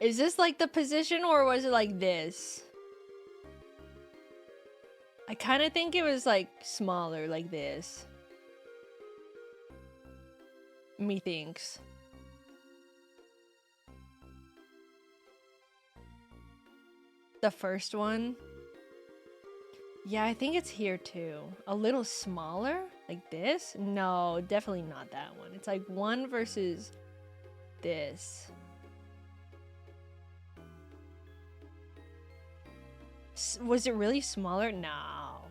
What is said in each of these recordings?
Is this like the position or was it like this? I kind of think it was like smaller like this. Methinks. The first one? Yeah, I think it's here too. A little smaller? Like this? No, definitely not that one. It's like one versus this. Was it really smaller? No.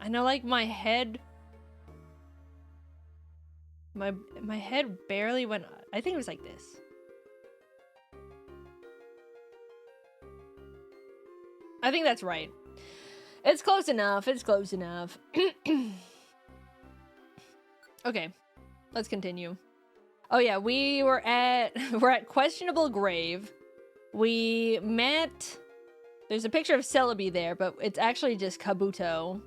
I know, like, my head... My head barely went... I think it was like this. I think that's right. It's close enough. It's close enough. Okay. Let's continue. Oh yeah, we're at Questionable Grave. We met... There's a picture of Celebi there, but it's actually just Kabuto.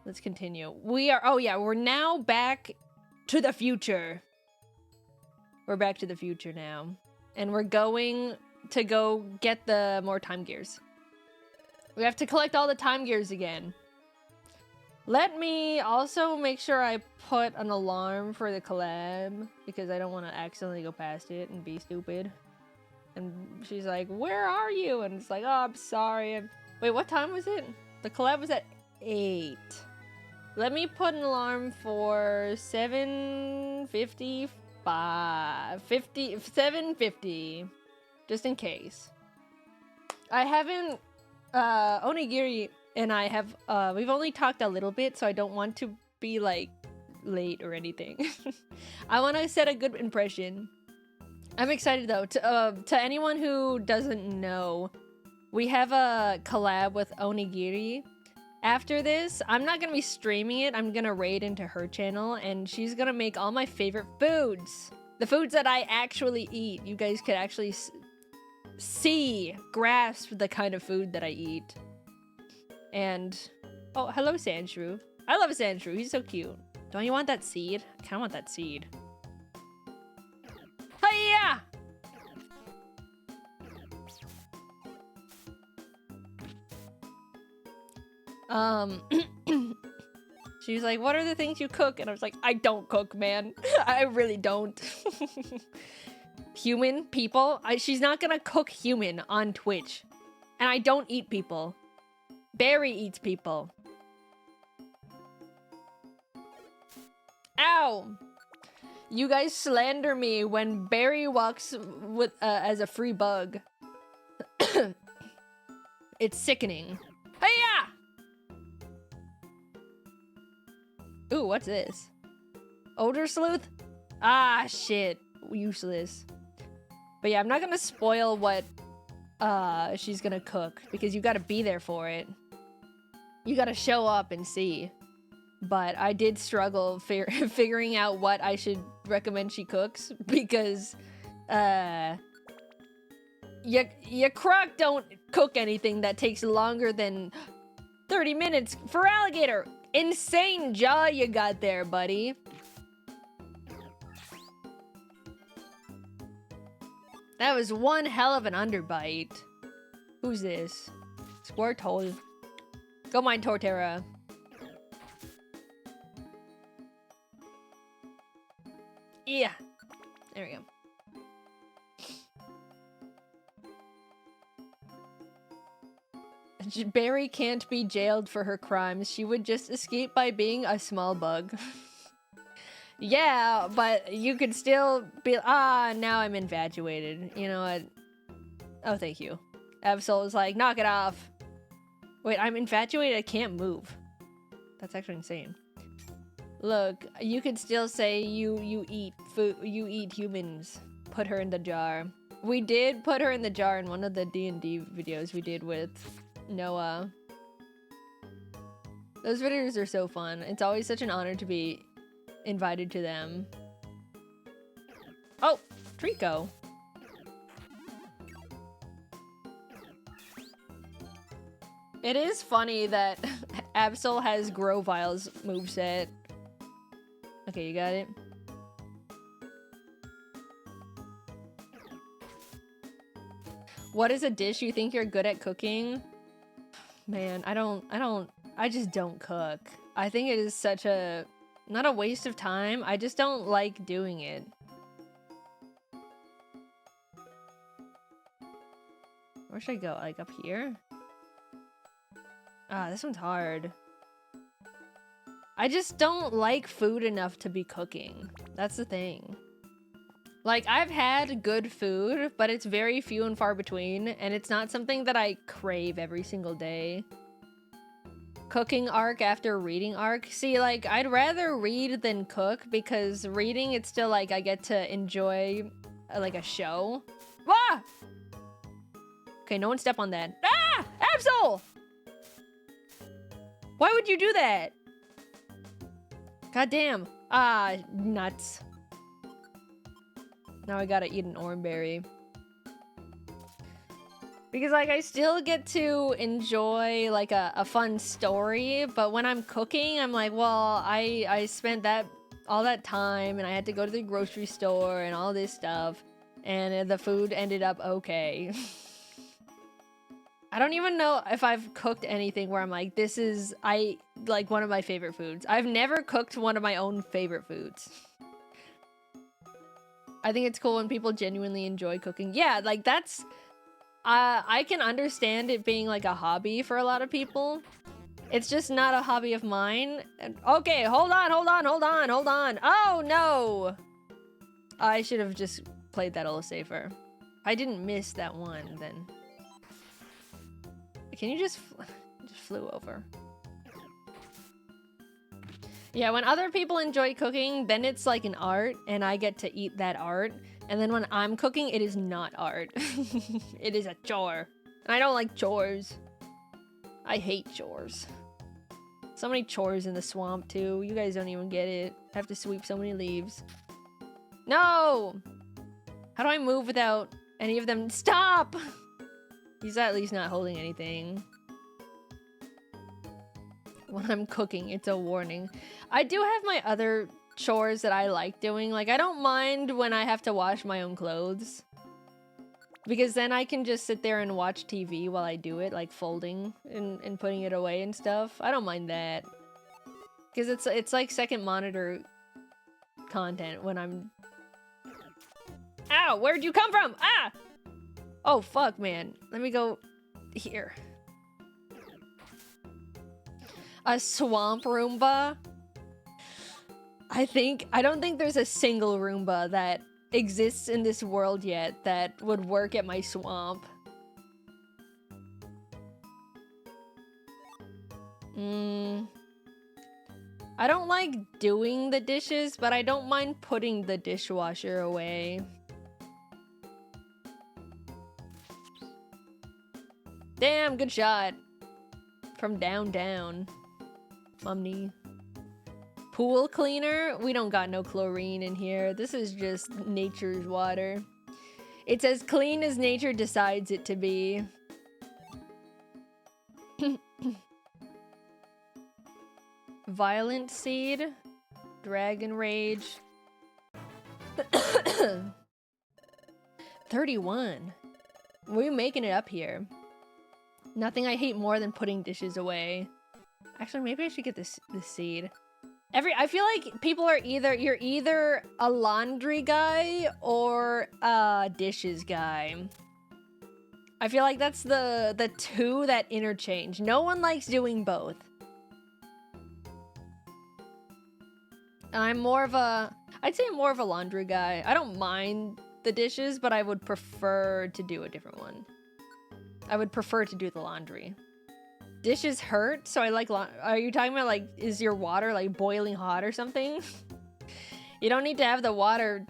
Let's continue. Oh yeah, we're now back to the future. We're back to the future now. And we're going to go get the more time gears. We have to collect all the time gears again. Let me also make sure I put an alarm for the collab, because I don't want to accidentally go past it and be stupid. And she's like, where are you? And it's like, oh, I'm sorry. Wait, what time was it? The collab was at 8. Let me put an alarm for 7:55. 7:50. Just in case. I haven't... Onigiri and I have... we've only talked a little bit, so I don't want to be, like, late or anything. I want to set a good impression. I'm excited, though. To anyone who doesn't know, we have a collab with Onigiri. After this, I'm not gonna be streaming it. I'm gonna raid into her channel, and she's gonna make all my favorite foods. The foods that I actually eat. You guys could actually grasp the kind of food that I eat. And, oh, hello, Sandshrew. I love Sandshrew. He's so cute. Don't you want that seed? I kinda want that seed. Hiya! She was like, what are the things you cook? And I was like, I don't cook, man. I really don't. Human people? She's not gonna cook human on Twitch. And I don't eat people. Barry eats people. Ow! You guys slander me when Barry walks with as a free bug. It's sickening. Hiya! Ooh, what's this? Odor sleuth? Ah, shit. Useless. But yeah, I'm not gonna spoil what she's gonna cook, because you gotta be there for it. You gotta show up and see. But I did struggle figuring out what I should recommend she cooks, because your croc don't cook anything that takes longer than 30 minutes for alligator. Insane jaw you got there, buddy. That was one hell of an underbite. Who's this? Squirtle. Go mine Torterra. Yeah. There we go. Barry can't be jailed for her crimes. She would just escape by being a small bug. Yeah, but you could still be... Ah, now I'm infatuated. You know what? Oh, thank you. Absol was like, knock it off. Wait, I'm infatuated? I can't move. That's actually insane. Look, you could still say you eat food, you eat humans. Put her in the jar. We did put her in the jar in one of the D&D videos we did with Noah. Those videos are so fun. It's always such an honor to be invited to them. Oh, Trico. It is funny that Absol has Grovile's moveset. Okay, you got it? What is a dish you think you're good at cooking? Man, I just don't cook. I think it is such a, not a waste of time. I just don't like doing it. Where should I go? Like up here? Ah, this one's hard. I just don't like food enough to be cooking. That's the thing. Like, I've had good food, but it's very few and far between, and it's not something that I crave every single day. Cooking arc after reading arc. See, like, I'd rather read than cook, because reading, it's still like I get to enjoy, like, a show. Ah! Okay, no one step on that. Ah! Absol! Why would you do that? God damn. Ah, nuts. Now I gotta eat an orangeberry. Because, like, I still get to enjoy, like, a fun story, but when I'm cooking, I'm like, well, I spent all that time, and I had to go to the grocery store and all this stuff, and the food ended up okay. I don't even know if I've cooked anything where I'm like, this is, like, one of my favorite foods. I've never cooked one of my own favorite foods. I think it's cool when people genuinely enjoy cooking. Yeah, like, that's, I can understand it being, like, a hobby for a lot of people. It's just not a hobby of mine. Okay, hold on. Oh, no! I should have just played that a little safer. I didn't miss that one, then. Can you just flew over? Yeah, when other people enjoy cooking, then it's like an art, and I get to eat that art. And then when I'm cooking, it is not art. It is a chore. And I don't like chores. I hate chores. So many chores in the swamp, too. You guys don't even get it. I have to sweep so many leaves. No! How do I move without any of them? Stop! He's at least not holding anything. When I'm cooking, it's a warning. I do have my other chores that I like doing. Like, I don't mind when I have to wash my own clothes. Because then I can just sit there and watch TV while I do it, like folding and putting it away and stuff. I don't mind that. Because it's like second monitor content when I'm... Ow! Where'd you come from? Ah! Oh, fuck, man. Let me go here. A swamp Roomba? I don't think there's a single Roomba that exists in this world yet that would work at my swamp. I don't like doing the dishes, but I don't mind putting the dishwasher away. Damn, good shot. From down. Mummy. Pool cleaner? We don't got no chlorine in here. This is just nature's water. It's as clean as nature decides it to be. Violent seed. Dragon rage. 31. We're making it up here. Nothing I hate more than putting dishes away. Actually, maybe I should get this seed. I feel like people are you're either a laundry guy or a dishes guy. I feel like that's the two that interchange. No one likes doing both. I'm more of I'd say I'm more of a laundry guy. I don't mind the dishes, but I would prefer to do a different one. I would prefer to do the laundry. Dishes hurt, so I like are you talking about, like, is your water, like, boiling hot or something? You don't need to have the water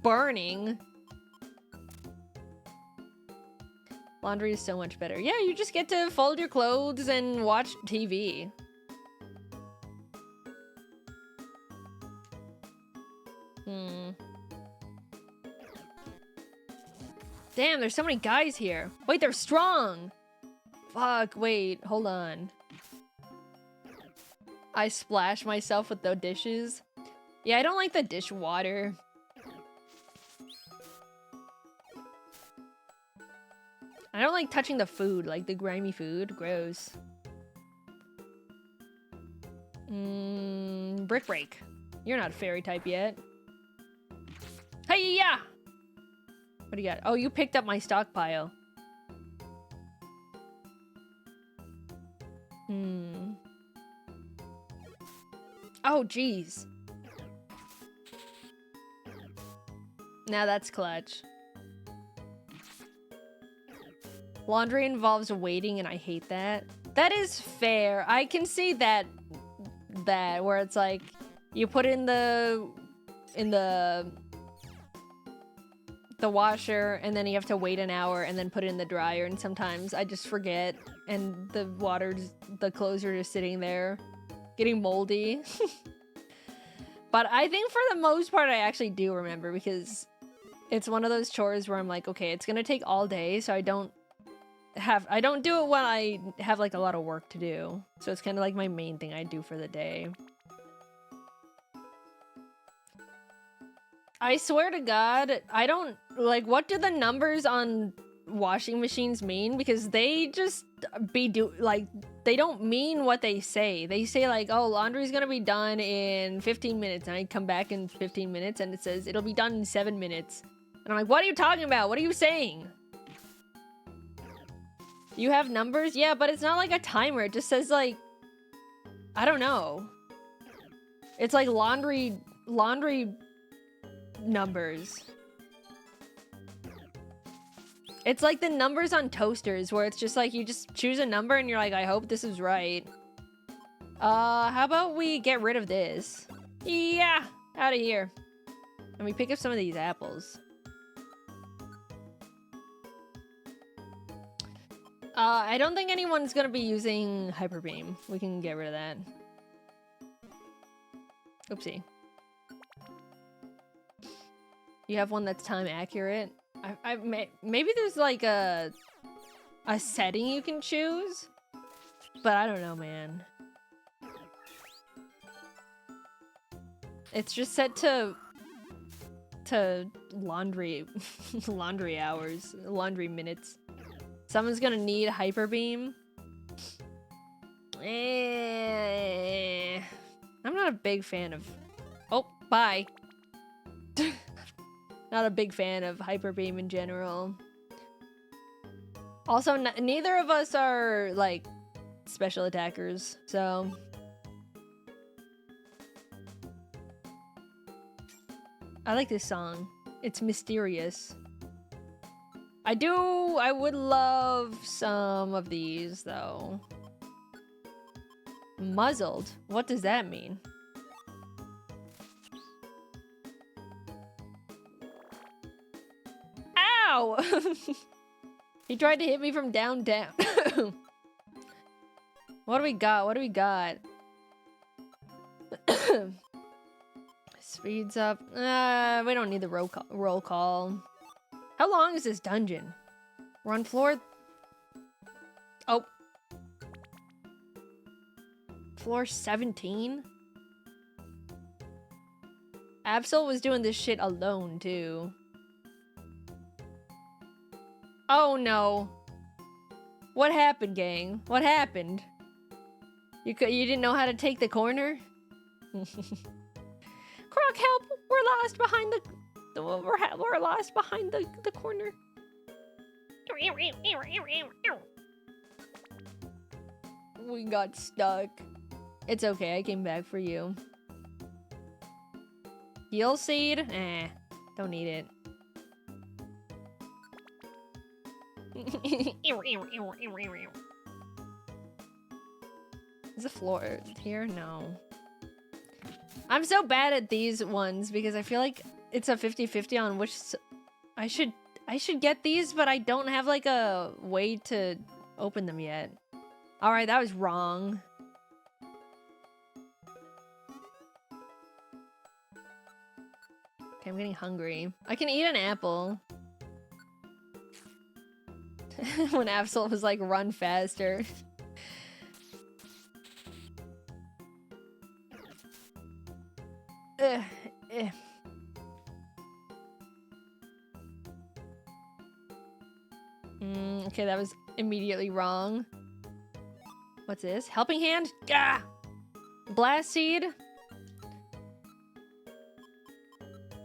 burning. Laundry is so much better. Yeah, you just get to fold your clothes and watch TV. Damn, there's so many guys here. Wait, they're strong! Fuck, wait, hold on. I splash myself with the dishes. Yeah, I don't like the dish water. I don't like touching the food, like the grimy food. Gross. Brick break. You're not a fairy type yet. Hey-ya! What do you got? Oh, you picked up my stockpile. Oh, jeez. Now that's clutch. Laundry involves waiting, and I hate that. That is fair. I can see that where it's like you put in the washer, and then you have to wait an hour and then put it in the dryer, and sometimes I just forget, and the clothes are just sitting there getting moldy. But I think for the most part I actually do remember, because it's one of those chores where I'm like, okay, it's gonna take all day, so I don't do it when I have like a lot of work to do. So it's kind of like my main thing I do for the day. I swear to God, I don't like, what do the numbers on washing machines mean? Because they just they don't mean what they say. They say like, oh, laundry's gonna be done in 15 minutes, and I come back in 15 minutes and it says it'll be done in 7 minutes. And I'm like, what are you talking about? What are you saying? You have numbers? Yeah, but it's not like a timer. It just says like, I don't know. It's like laundry numbers. It's like the numbers on toasters, where it's just like you just choose a number and you're like, I hope this is right. How about we get rid of this? Yeah, out of here. Let me pick up some of these apples. I don't think anyone's gonna be using Hyper Beam. We can get rid of that. Oopsie. You have one that's time accurate? Maybe there's like a setting you can choose, but I don't know, man. It's just set to laundry hours, laundry minutes. Someone's gonna need Hyper Beam. I'm not a big fan of... Oh, bye. Not a big fan of Hyper Beam in general. Also, neither of us are, like, special attackers, so... I like this song. It's mysterious. I would love some of these, though. Muzzled? What does that mean? Ow! He tried to hit me from downtown. What do we got? What do we got? Speeds up. We don't need the roll call. How long is this dungeon? We're on floor... Oh. Floor 17? Absol was doing this shit alone, too. Oh, no. What happened, gang? What happened? You didn't know how to take the corner? Croc, help! We're lost behind the... We're lost behind the corner. We got stuck. It's okay, I came back for you. Heal seed? Don't need it. Is the floor here? No. I'm so bad at these ones because I feel like it's a 50-50 on which I should get these, but I don't have like a way to open them yet. All right, that was wrong. Okay, I'm getting hungry. I can eat an apple. When Absol was like, run faster. Okay, that was immediately wrong. What's this? Helping hand? Gah! Blast seed?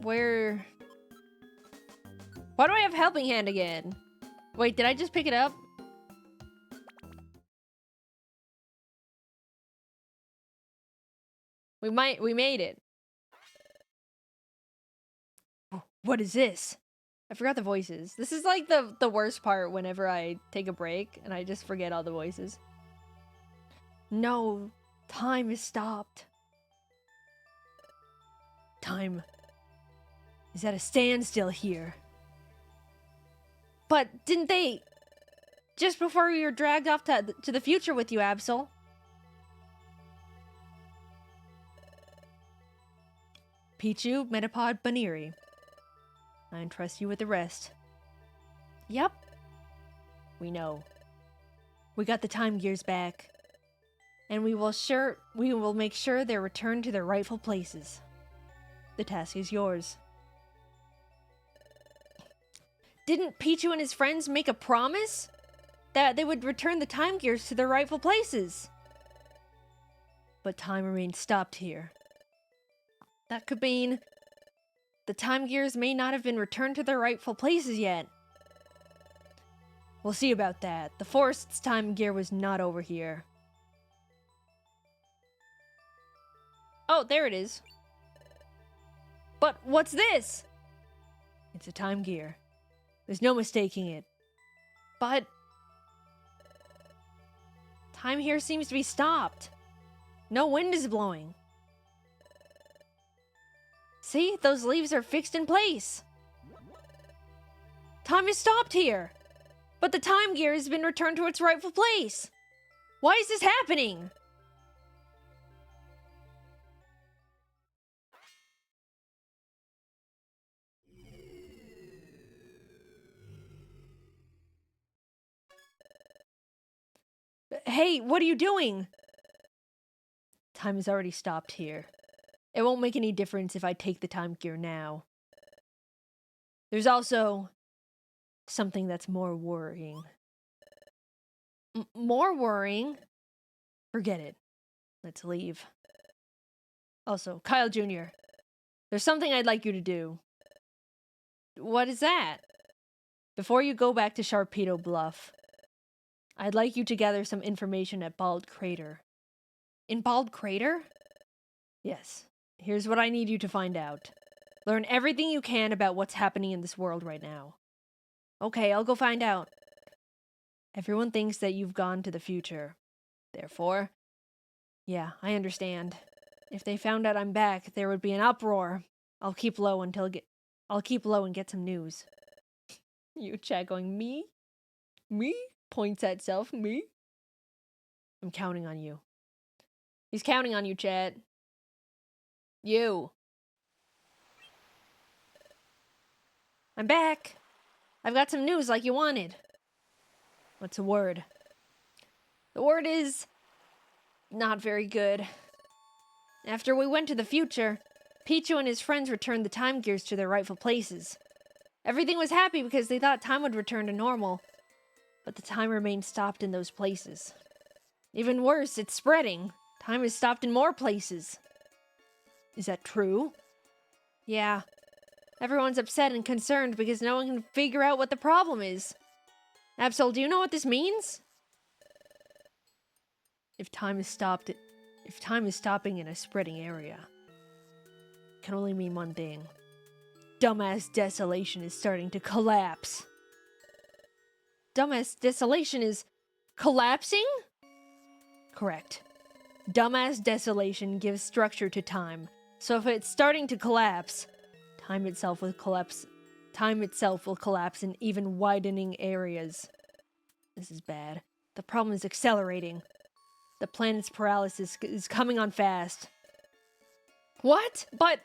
Where? Why do I have helping hand again? Wait, did I just pick it up? We made it. What is this? I forgot the voices. This is like the worst part whenever I take a break and I just forget all the voices. No, time is stopped. Time is at a standstill here. But didn't they... Just before we were dragged off to the future with you, Absol. Pichu, Metapod, Baniri. I entrust you with the rest. Yep. We know. We got the time gears back. And we will make sure they're returned to their rightful places. The task is yours. Didn't Pichu and his friends make a promise? That they would return the time gears to their rightful places. But time remains stopped here. That could mean the time gears may not have been returned to their rightful places yet. We'll see about that. The forest's time gear was not over here. Oh, there it is. But what's this? It's a time gear. There's no mistaking it. But time here seems to be stopped. No wind is blowing. See, those leaves are fixed in place. Time is stopped here. But the time gear has been returned to its rightful place. Why is this happening? Hey, what are you doing? Time has already stopped here. It won't make any difference if I take the time gear now. There's also something that's more worrying. More worrying? Forget it. Let's leave. Also, Kyle Jr., there's something I'd like you to do. What is that? Before you go back to Sharpedo Bluff, I'd like you to gather some information at Bald Crater. In Bald Crater? Yes. Here's what I need you to find out. Learn everything you can about what's happening in this world right now. Okay, I'll go find out. Everyone thinks that you've gone to the future. Therefore, yeah, I understand. If they found out I'm back, there would be an uproar. I'll keep low and get some news. You chat going, me? Me? Points at self, me? I'm counting on you. He's counting on you, chat. You. I'm back. I've got some news like you wanted. What's the word? The word is not very good. After we went to the future, Pichu and his friends returned the time gears to their rightful places. Everything was happy because they thought time would return to normal, but the time remained stopped in those places. Even worse, it's spreading. Time is stopped in more places. Is that true? Yeah. Everyone's upset and concerned because no one can figure out what the problem is. Absol, do you know what this means? If time is stopping in a spreading area, it can only mean one thing. Dumbass Desolation is starting to collapse. Dumbass Desolation is collapsing? Correct. Dumbass Desolation gives structure to time. So if it's starting to collapse, time itself will collapse in even widening areas. This is bad. The problem is accelerating. The planet's paralysis is coming on fast. What? But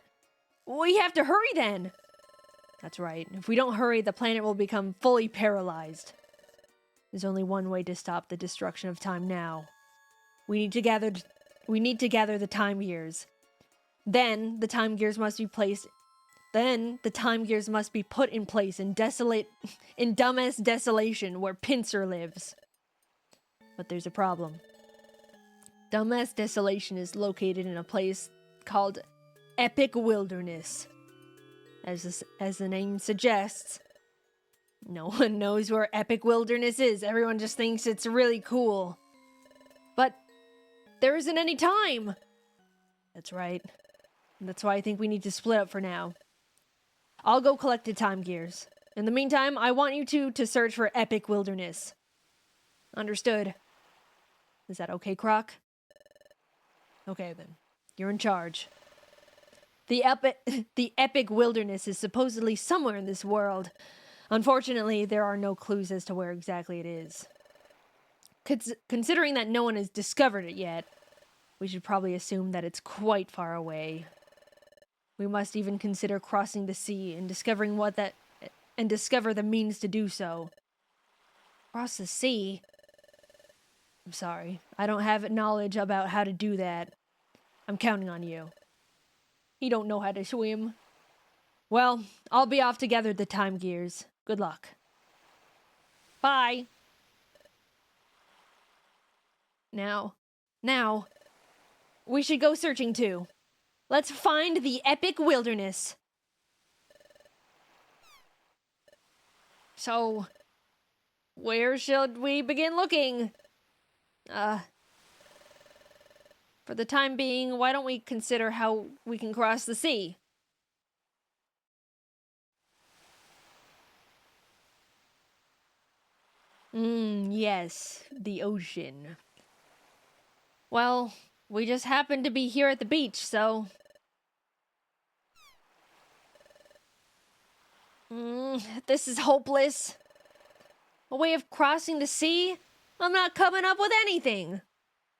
we have to hurry then. That's right. If we don't hurry, the planet will become fully paralyzed. There's only one way to stop the destruction of time now. We need to gather the time gears. Then the time gears must be placed Then the time gears must be put in place in dumbass desolation where Pincer lives. But there's a problem. Dumbass desolation is located in a place called Epic Wilderness. As the name suggests, no one knows where Epic Wilderness is. Everyone just thinks it's really cool. But there isn't any time. That's right. That's why I think we need to split up for now. I'll go collect the time gears. In the meantime, I want you two to search for Epic Wilderness. Understood. Is that okay, Croc? Okay, then. You're in charge. The Epic Wilderness is supposedly somewhere in this world. Unfortunately, there are no clues as to where exactly it is. Considering that no one has discovered it yet, we should probably assume that it's quite far away. We must even consider crossing the sea and discover the means to do so. Cross the sea? I'm sorry, I don't have knowledge about how to do that. I'm counting on you. You don't know how to swim. Well, I'll be off to gather the time gears. Good luck. Bye. Now, we should go searching too. Let's find the Epic Wilderness. So, where should we begin looking? For the time being, why don't we consider how we can cross the sea? Yes, the ocean. Well, we just happen to be here at the beach, so... this is hopeless. A way of crossing the sea? I'm not coming up with anything.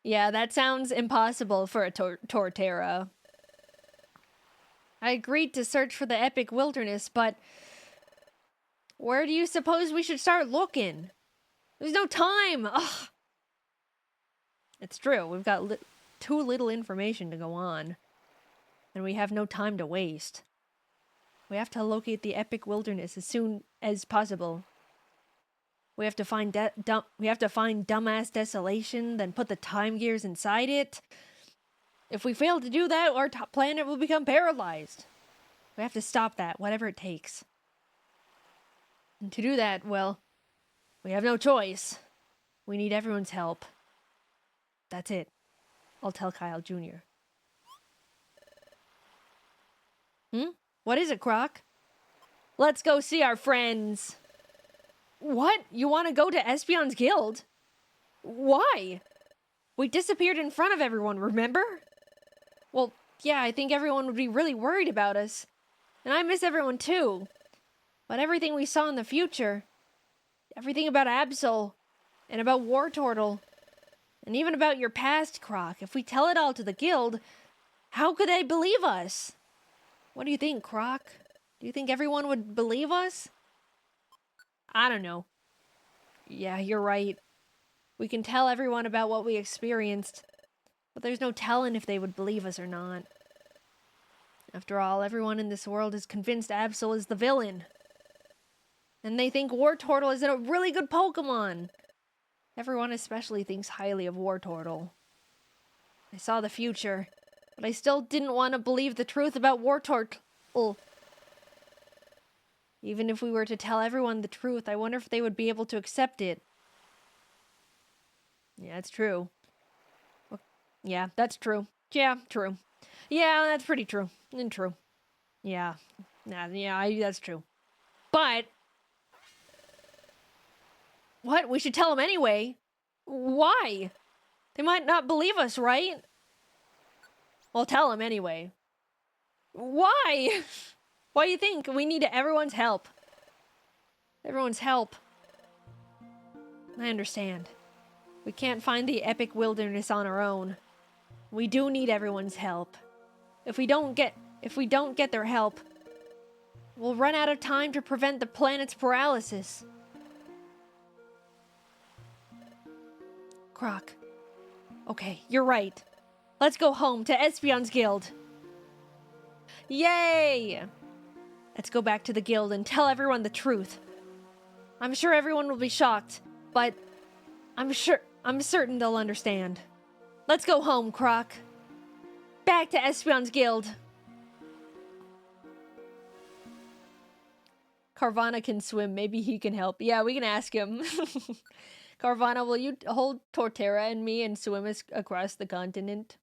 Yeah, that sounds impossible for a Torterra. I agreed to search for the Epic Wilderness, but... where do you suppose we should start looking? There's no time! Ugh. It's true, we've got too little information to go on. And we have no time to waste. We have to locate the Epic Wilderness as soon as possible. We have to find dumbass desolation, then put the time gears inside it. If we fail to do that, our planet will become paralyzed. We have to stop that, whatever it takes. And to do that, well, we have no choice. We need everyone's help. That's it. I'll tell Kyle Jr. What is it, Croc? Let's go see our friends. What? You want to go to Espeon's guild? Why? We disappeared in front of everyone, remember? Well, yeah, I think everyone would be really worried about us. And I miss everyone too. But everything we saw in the future, everything about Absol, and about Wartortle, and even about your past, Croc, if we tell it all to the guild, how could they believe us? What do you think, Croc? Do you think everyone would believe us? I don't know. Yeah, you're right. We can tell everyone about what we experienced, but there's no telling if they would believe us or not. After all, everyone in this world is convinced Absol is the villain. And they think Wartortle is a really good Pokemon. Everyone especially thinks highly of Wartortle. I saw the future, but I still didn't want to believe the truth about Wartortle. Even if we were to tell everyone the truth, I wonder if they would be able to accept it. Yeah, that's true. Yeah, that's true. Yeah, true. Yeah, that's pretty true. And true. Yeah. That's true. But... what? We should tell them anyway. Why? They might not believe us, right? Well, tell them anyway. Why? Why do you think? We need everyone's help. Everyone's help. I understand. We can't find the Epic Wilderness on our own. We do need everyone's help. If we don't get their help, we'll run out of time to prevent the planet's paralysis. Croc. Okay, you're right. Let's go home to Espeon's guild. Yay! Let's go back to the guild and tell everyone the truth. I'm sure everyone will be shocked, but I'm certain they'll understand. Let's go home, Croc. Back to Espeon's guild. Carvana can swim. Maybe he can help. Yeah, we can ask him. Carvana, will you hold Torterra and me and swim us across the continent?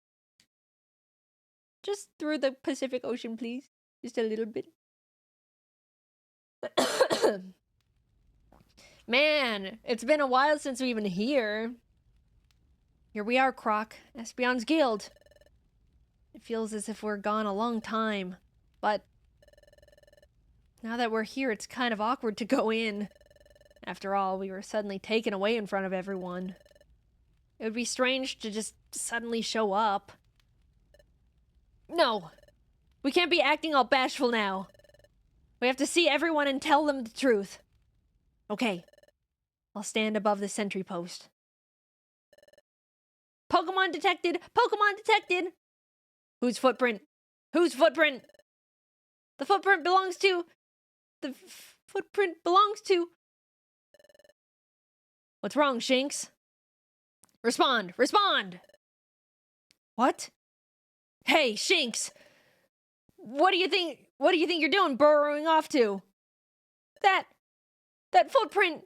Just through the Pacific Ocean, please. Just a little bit. Man, it's been a while since we've been here. Here we are, Croc. Espeon's guild. It feels as if we're gone a long time. But now that we're here, it's kind of awkward to go in. After all, we were suddenly taken away in front of everyone. It would be strange to just suddenly show up. No! We can't be acting all bashful now. We have to see everyone and tell them the truth. Okay. I'll stand above the sentry post. Pokemon detected! Pokemon detected! Whose footprint? Whose footprint? The footprint belongs to... The footprint belongs to... What's wrong, Shinx? Respond! Respond! What? Hey, Shinx! What do you think you're doing burrowing off to? That footprint,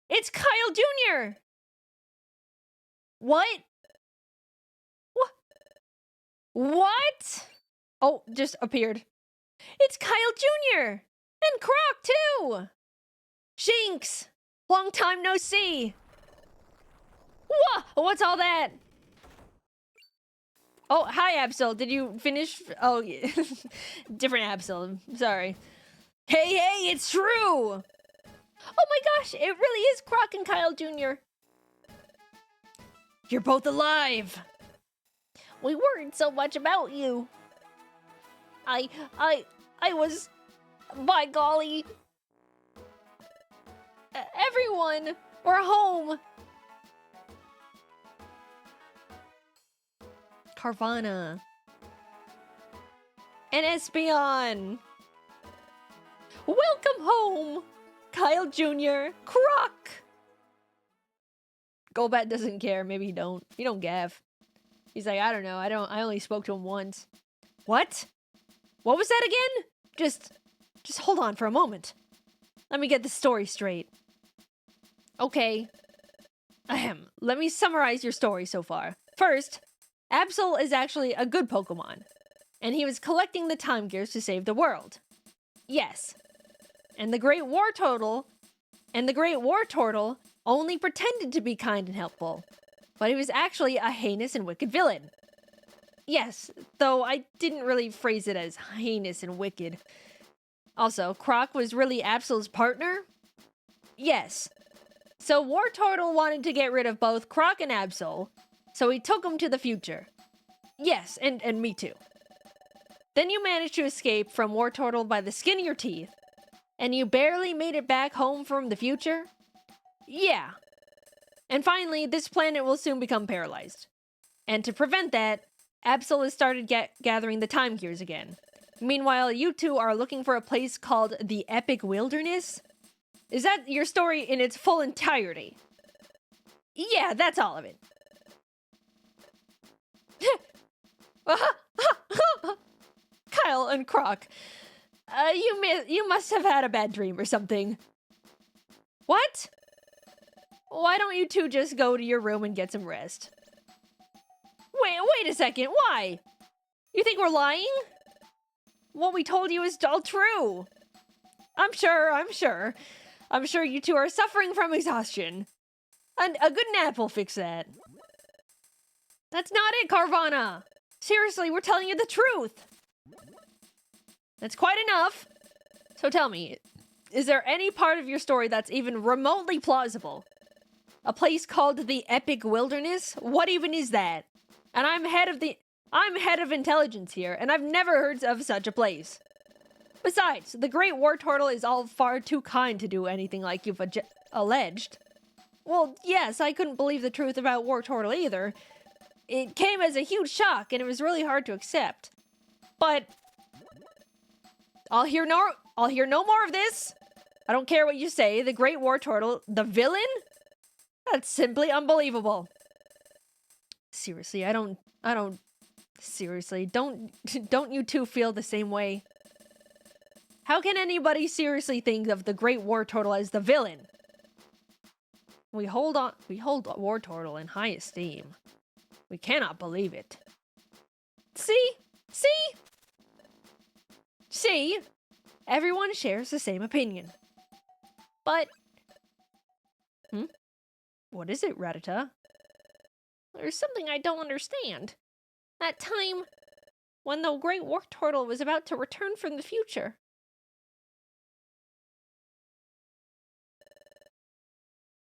it's Kyle Jr. What? What? Oh, just appeared. It's Kyle Jr. And Croc too. Shinx, long time no see. What's all that? Oh, hi, Absol. Did you finish? Oh, yeah. Different Absol. Sorry. Hey, it's true. Oh my gosh, it really is Croc and Kyle Jr. You're both alive. We worried so much about you. I was, by golly. Everyone, we're home. Carvana. And Espeon. Welcome home, Kyle Jr. Croc. Golbat doesn't care. Maybe he don't. He don't gaff. He's like, I don't know. I only spoke to him once. What? What was that again? Just hold on for a moment. Let me get the story straight. Okay. Ahem. Let me summarize your story so far. First, Absol is actually a good Pokemon, and he was collecting the time gears to save the world. Yes. And the Great War Turtle only pretended to be kind and helpful, but he was actually a heinous and wicked villain. Yes, though I didn't really phrase it as heinous and wicked. Also, Croc was really Absol's partner? Yes. So War Turtle wanted to get rid of both Croc and Absol, so he took him to the future. Yes, and me too. Then you managed to escape from War Turtle by the skin of your teeth, and you barely made it back home from the future? Yeah. And finally, this planet will soon become paralyzed. And to prevent that, Absol has started gathering the time gears again. Meanwhile, you two are looking for a place called the Epic Wilderness? Is that your story in its full entirety? Yeah, that's all of it. Kyle and Croc, you must have had a bad dream or something. What? Why don't you two just go to your room and get some rest? Wait a second, why? You think we're lying? What we told you is all true. I'm sure. I'm sure you two are suffering from exhaustion. And a good nap will fix that. That's not it, Carvana! Seriously, we're telling you the truth! That's quite enough! So tell me, is there any part of your story that's even remotely plausible? A place called the Epic Wilderness? What even is that? And I'm head of intelligence here, and I've never heard of such a place. Besides, the Great War Turtle is all far too kind to do anything like you've alleged. Well, yes, I couldn't believe the truth about War Turtle either. It came as a huge shock, and it was really hard to accept. But I'll hear I'll hear no more of this. I don't care what you say. The Great War Turtle, the villain? That's simply unbelievable. Seriously, seriously, don't you two feel the same way? How can anybody seriously think of the Great War Turtle as the villain? We hold War Turtle in high esteem. We cannot believe it. See? Everyone shares the same opinion. But... What is it, Rattata? There's something I don't understand. That time, when the Great War Turtle was about to return from the future.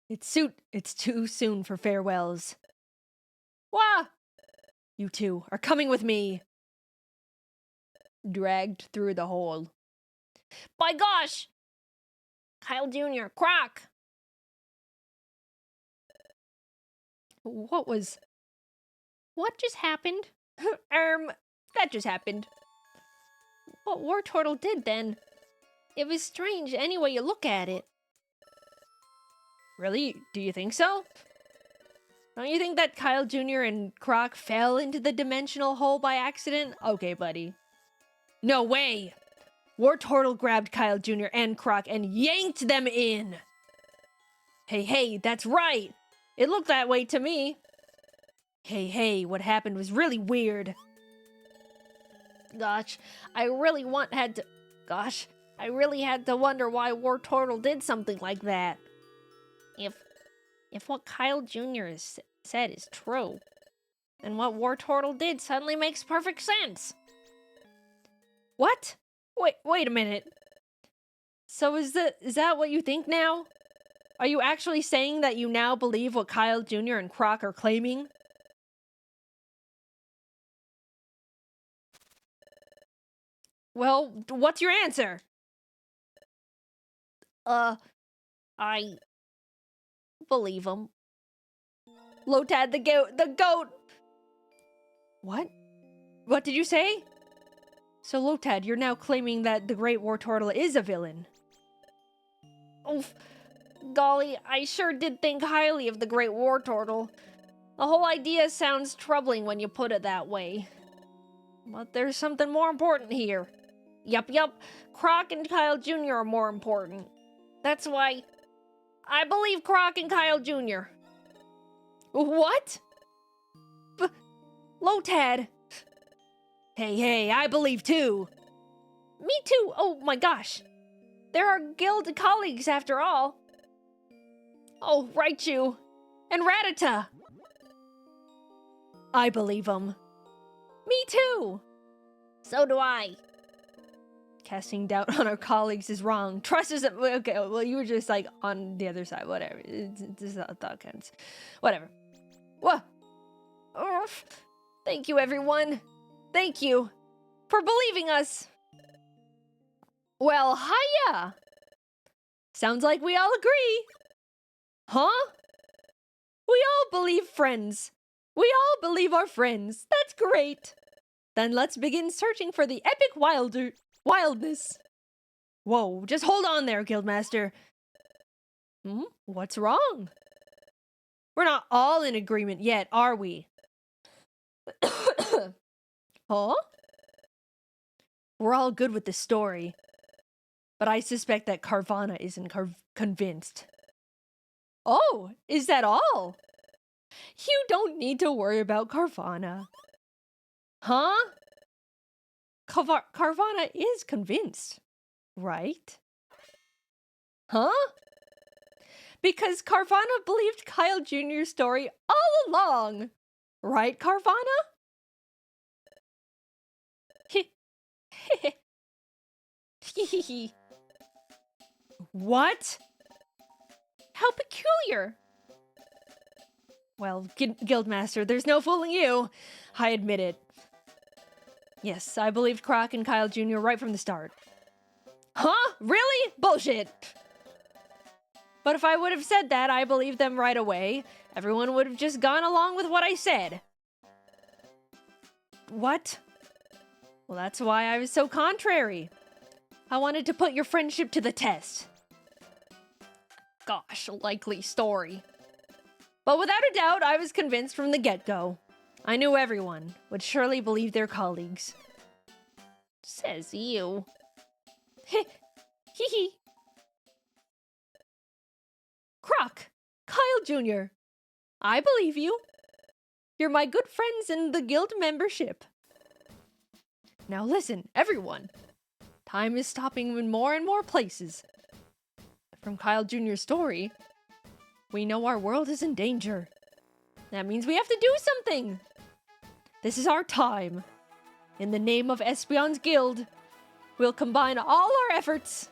It's too soon for farewells. Wah! You two are coming with me. Dragged through the hole. By gosh! Kyle Jr., Croc! What just happened? That just happened. What War Turtle did then? It was strange any way you look at it. Really? Do you think so? Don't you think that Kyle Jr. and Croc fell into the dimensional hole by accident? Okay, buddy. No way! War Turtle grabbed Kyle Jr. and Croc and yanked them in! Hey, that's right! It looked that way to me. Hey, what happened was really weird. Gosh, I really had to wonder why War Turtle did something like that. If what Kyle Jr. has said is true, then what War Turtle did suddenly makes perfect sense. What? Wait a minute. So is that what you think now? Are you actually saying that you now believe what Kyle Jr. and Croc are claiming? Well, what's your answer? I believe him. Lotad the goat! What? What did you say? So Lotad, you're now claiming that the Great War Turtle is a villain. Oof. Golly, I sure did think highly of the Great War Turtle. The whole idea sounds troubling when you put it that way. But there's something more important here. Yup. Croc and Kyle Jr. are more important. That's why I believe Croc and Kyle Jr. What? Lotad. Hey, I believe too. Me too. Oh my gosh. They're our guild colleagues after all. Oh, right you. And Rattata. I believe them. Me too. So do I. Casting doubt on our colleagues is wrong. Trust isn't... Okay, well, you were just, like, on the other side. Whatever. It's not thought counts. Whatever. What? Oh, thank you, everyone. Thank you for believing us. Well, hiya. Sounds like we all agree. Huh? We all believe friends. We all believe our friends. That's great. Then let's begin searching for the epic wildness. Whoa, just hold on there, Guildmaster. What's wrong? We're not all in agreement yet, are we? Huh? We're all good with the story. But I suspect that Carvana isn't convinced. Oh, is that all? You don't need to worry about Carvana. Huh? Carvana is convinced, right? Huh? Because Carvana believed Kyle Jr.'s story all along. Right, Carvana? What? How peculiar. Well, Guildmaster, there's no fooling you. I admit it. Yes, I believed Croc and Kyle Jr. right from the start. Huh? Really? Bullshit. But if I would have said that I believed them right away, everyone would have just gone along with what I said. What? Well, that's why I was so contrary. I wanted to put your friendship to the test. Gosh, likely story. But without a doubt, I was convinced from the get-go. I knew everyone would surely believe their colleagues. Says you. Heh. Hee hee. Croc, Kyle Jr. I believe you. You're my good friends in the guild membership. Now listen, everyone. Time is stopping in more and more places. From Kyle Jr.'s story, we know our world is in danger. That means we have to do something. This is our time. In the name of Espion's Guild, we'll combine all our efforts.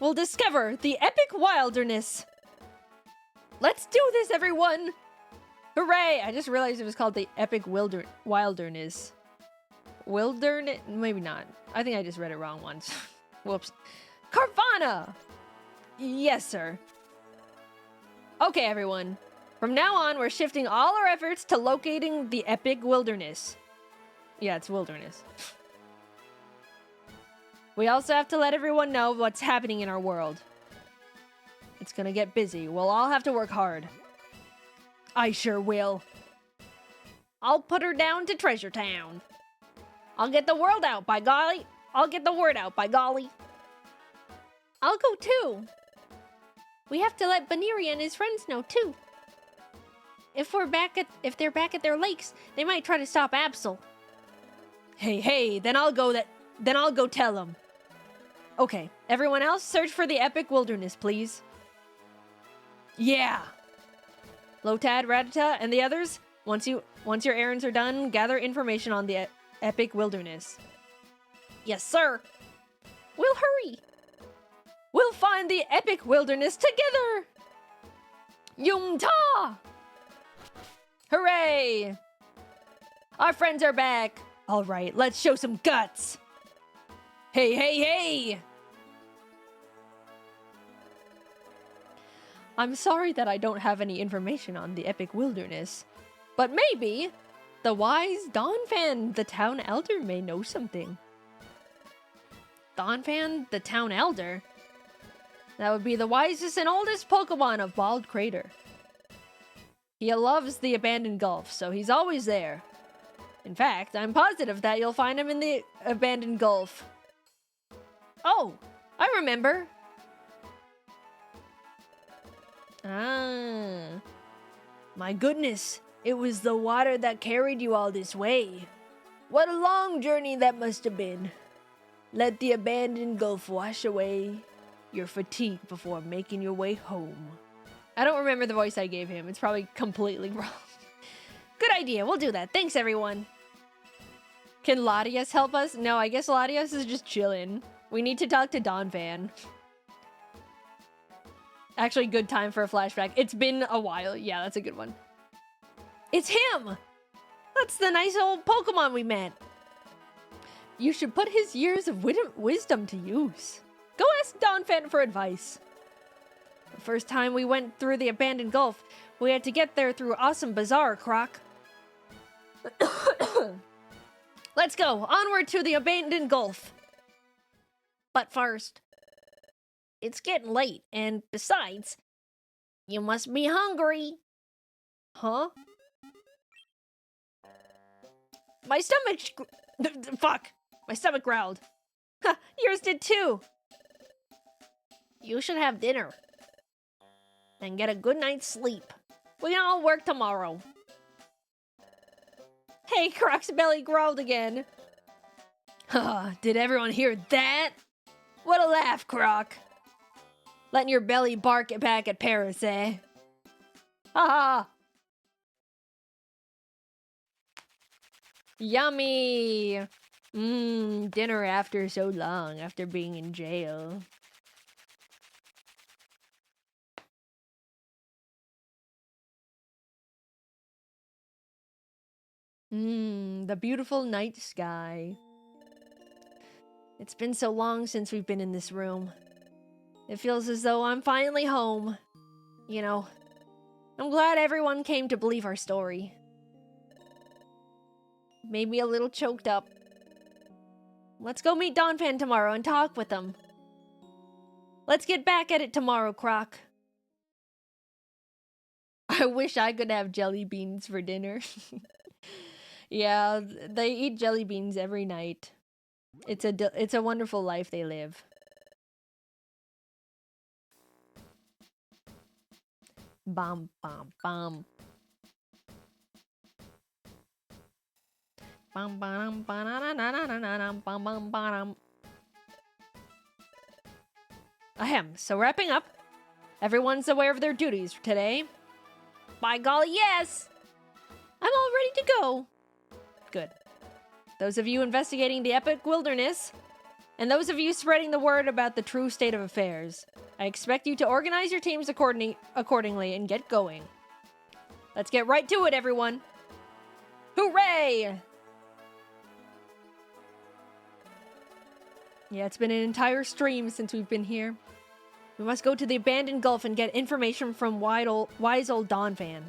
We'll discover the epic wilderness. Let's do this, everyone! Hooray! I just realized it was called the epic wilderness. Wilderness? Maybe not. I think I just read it wrong once. Whoops. Carvana! Yes, sir. Okay, everyone. From now on, we're shifting all our efforts to locating the epic wilderness. Yeah, it's wilderness. We also have to let everyone know what's happening in our world. It's gonna get busy. We'll all have to work hard. I sure will. I'll put her down to Treasure Town. I'll get the word out, by golly. I'll get the word out, by golly. I'll go too. We have to let Baniri and his friends know too. If they're back at their lakes, they might try to stop Absol. Hey, then I'll go tell them. Okay, everyone else, search for the epic wilderness, please. Yeah. Lotad, Ratata, and the others, once your errands are done, gather information on the epic wilderness. Yes, sir. We'll hurry. We'll find the epic wilderness together. Yum-ta! Hooray! Our friends are back. All right, let's show some guts. Hey! I'm sorry that I don't have any information on the epic wilderness, but maybe the wise Donphan, the town elder, may know something. Donphan, the town elder? That would be the wisest and oldest Pokemon of Bald Crater. He loves the abandoned gulf, so he's always there. In fact, I'm positive that you'll find him in the abandoned gulf. Oh, I remember. Ah. My goodness, it was the water that carried you all this way. What a long journey that must have been. Let the abandoned gulf wash away your fatigue before making your way home. I don't remember the voice I gave him. It's probably completely wrong. Good idea. We'll do that. Thanks, everyone. Can Latias help us? No, I guess Latias is just chilling. We need to talk to Donphan. Actually, good time for a flashback. It's been a while. Yeah, that's a good one. It's him! That's the nice old Pokemon we met. You should put his years of wisdom to use. Go ask Donphan for advice. The first time we went through the abandoned gulf, we had to get there through Awesome Bazaar, Croc. Let's go, onward to the abandoned gulf. But first, it's getting late, and besides, you must be hungry. Huh? My stomach... Fuck! My stomach growled. Ha! Yours did too! You should have dinner. Then get a good night's sleep. We can all work tomorrow. Hey, Croc's belly growled again. Haha, did everyone hear that? What a laugh, Croc. Letting your belly bark back at Paris, eh? Haha! Yummy! Dinner after so long, after being in jail. The beautiful night sky. It's been so long since we've been in this room. It feels as though I'm finally home. You know, I'm glad everyone came to believe our story. Made me a little choked up. Let's go meet Donphan tomorrow and talk with him. Let's get back at it tomorrow, Croc. I wish I could have jelly beans for dinner. Yeah, they eat jelly beans every night. It's a wonderful life they live. Bum bum bum. Bum bum bum bum bum. Ahem. So wrapping up, everyone's aware of their duties for today. By golly, yes! I'm all ready to go. Good. Those of you investigating the epic wilderness, and those of you spreading the word about the true state of affairs, I expect you to organize your teams accordingly and get going. Let's get right to it, everyone. Hooray! Yeah, it's been an entire stream since we've been here. We must go to the abandoned gulf and get information from wise old Donphan.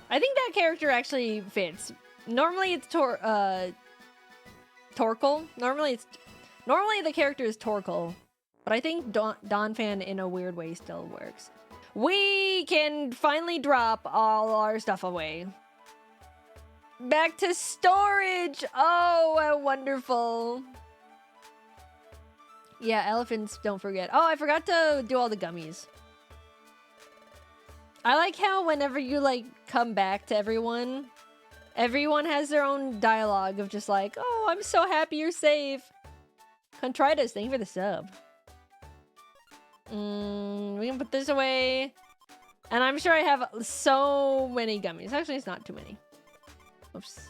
I think that character actually fits. Normally it's Torkel. Normally the character is Torkel, but I think Donphan in a weird way still works. We can finally drop all our stuff away. Back to storage. Oh, how wonderful. Yeah, elephants, don't forget. Oh, I forgot to do all the gummies. I like how whenever you, like, come back to everyone has their own dialogue of just like, oh, I'm so happy you're safe. Contritus, thank you for the sub. We can put this away. And I'm sure I have so many gummies. Actually, it's not too many. Oops.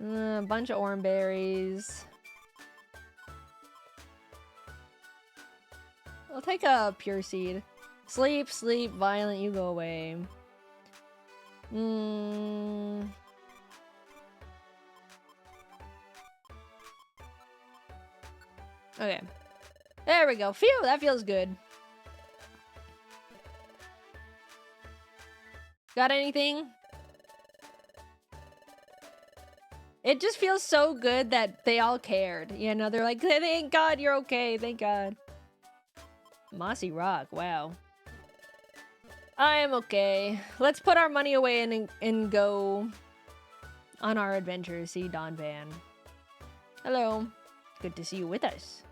A bunch of orange berries. I'll take a pure seed. Sleep, sleep, violent, you go away. Okay. There we go. Phew, that feels good. Got anything? It just feels so good that they all cared. You know, they're like, thank God you're okay. Thank God. Mossy rock, wow. I am okay. Let's put our money away and go on our adventure, see Donphan. Hello. Good to see you with us.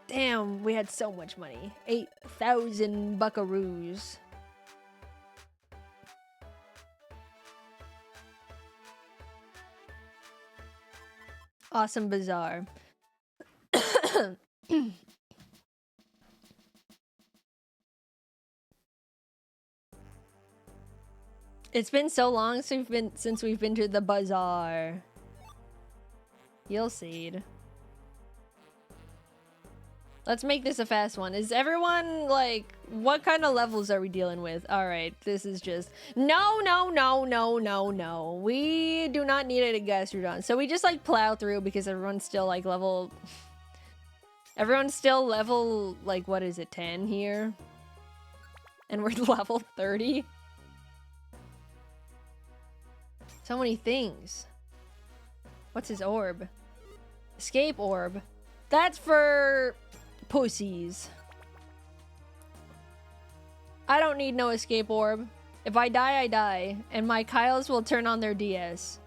Damn, we had so much money. 8,000 buckaroos. Awesome bazaar. It's been so long since we've been to the bazaar. You'll see. Let's make this a fast one. Is everyone like, what kind of levels are we dealing with? All right, this is just no. We do not need it at Gastrodon. So we just like plow through because everyone's still like level. Everyone's still level like, what is it, 10 here, and we're level 30. So many things. What's his orb? Escape orb. That's for pussies. I don't need no escape orb. If I die, I die. And my Kyles will turn on their DS.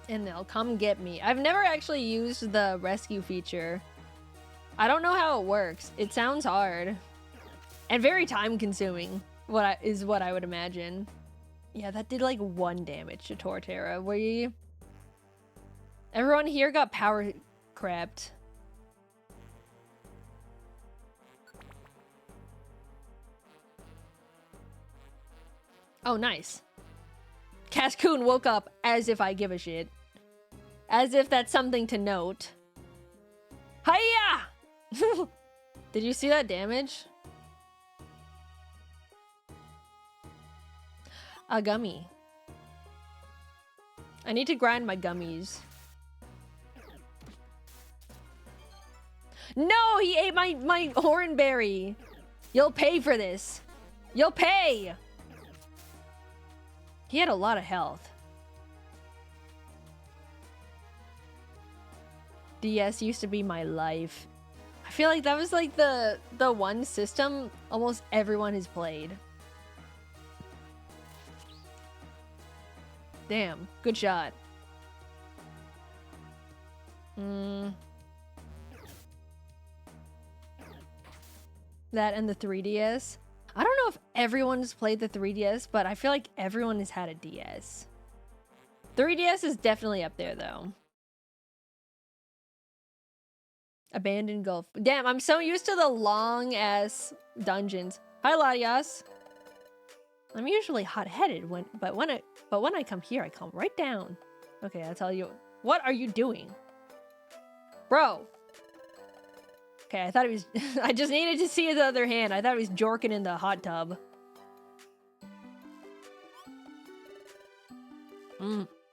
And they'll come get me. I've never actually used the rescue feature. I don't know how it works. It sounds hard. And very time consuming. What I would imagine. Yeah, that did like 1 damage to Torterra. Everyone here got power crapped. Oh, nice. Cascoon woke up as if I give a shit. As if that's something to note. Hiya! Did you see that damage? A gummy. I need to grind my gummies. No, he ate my hornberry. You'll pay for this. You'll pay. He had a lot of health. DS used to be my life. I feel like that was like the one system almost everyone has played. Damn, good shot. That and the 3DS. I don't know if everyone's played the 3DS, but I feel like everyone has had a DS. 3DS is definitely up there, though. Abandoned Gulf. Damn, I'm so used to the long-ass dungeons. Hi, Latias. I'm usually hot-headed, but when I come here, I calm right down. Okay, I'll tell you. What are you doing? Bro. Okay, I thought he was... I just needed to see his other hand. I thought he was jorking in the hot tub.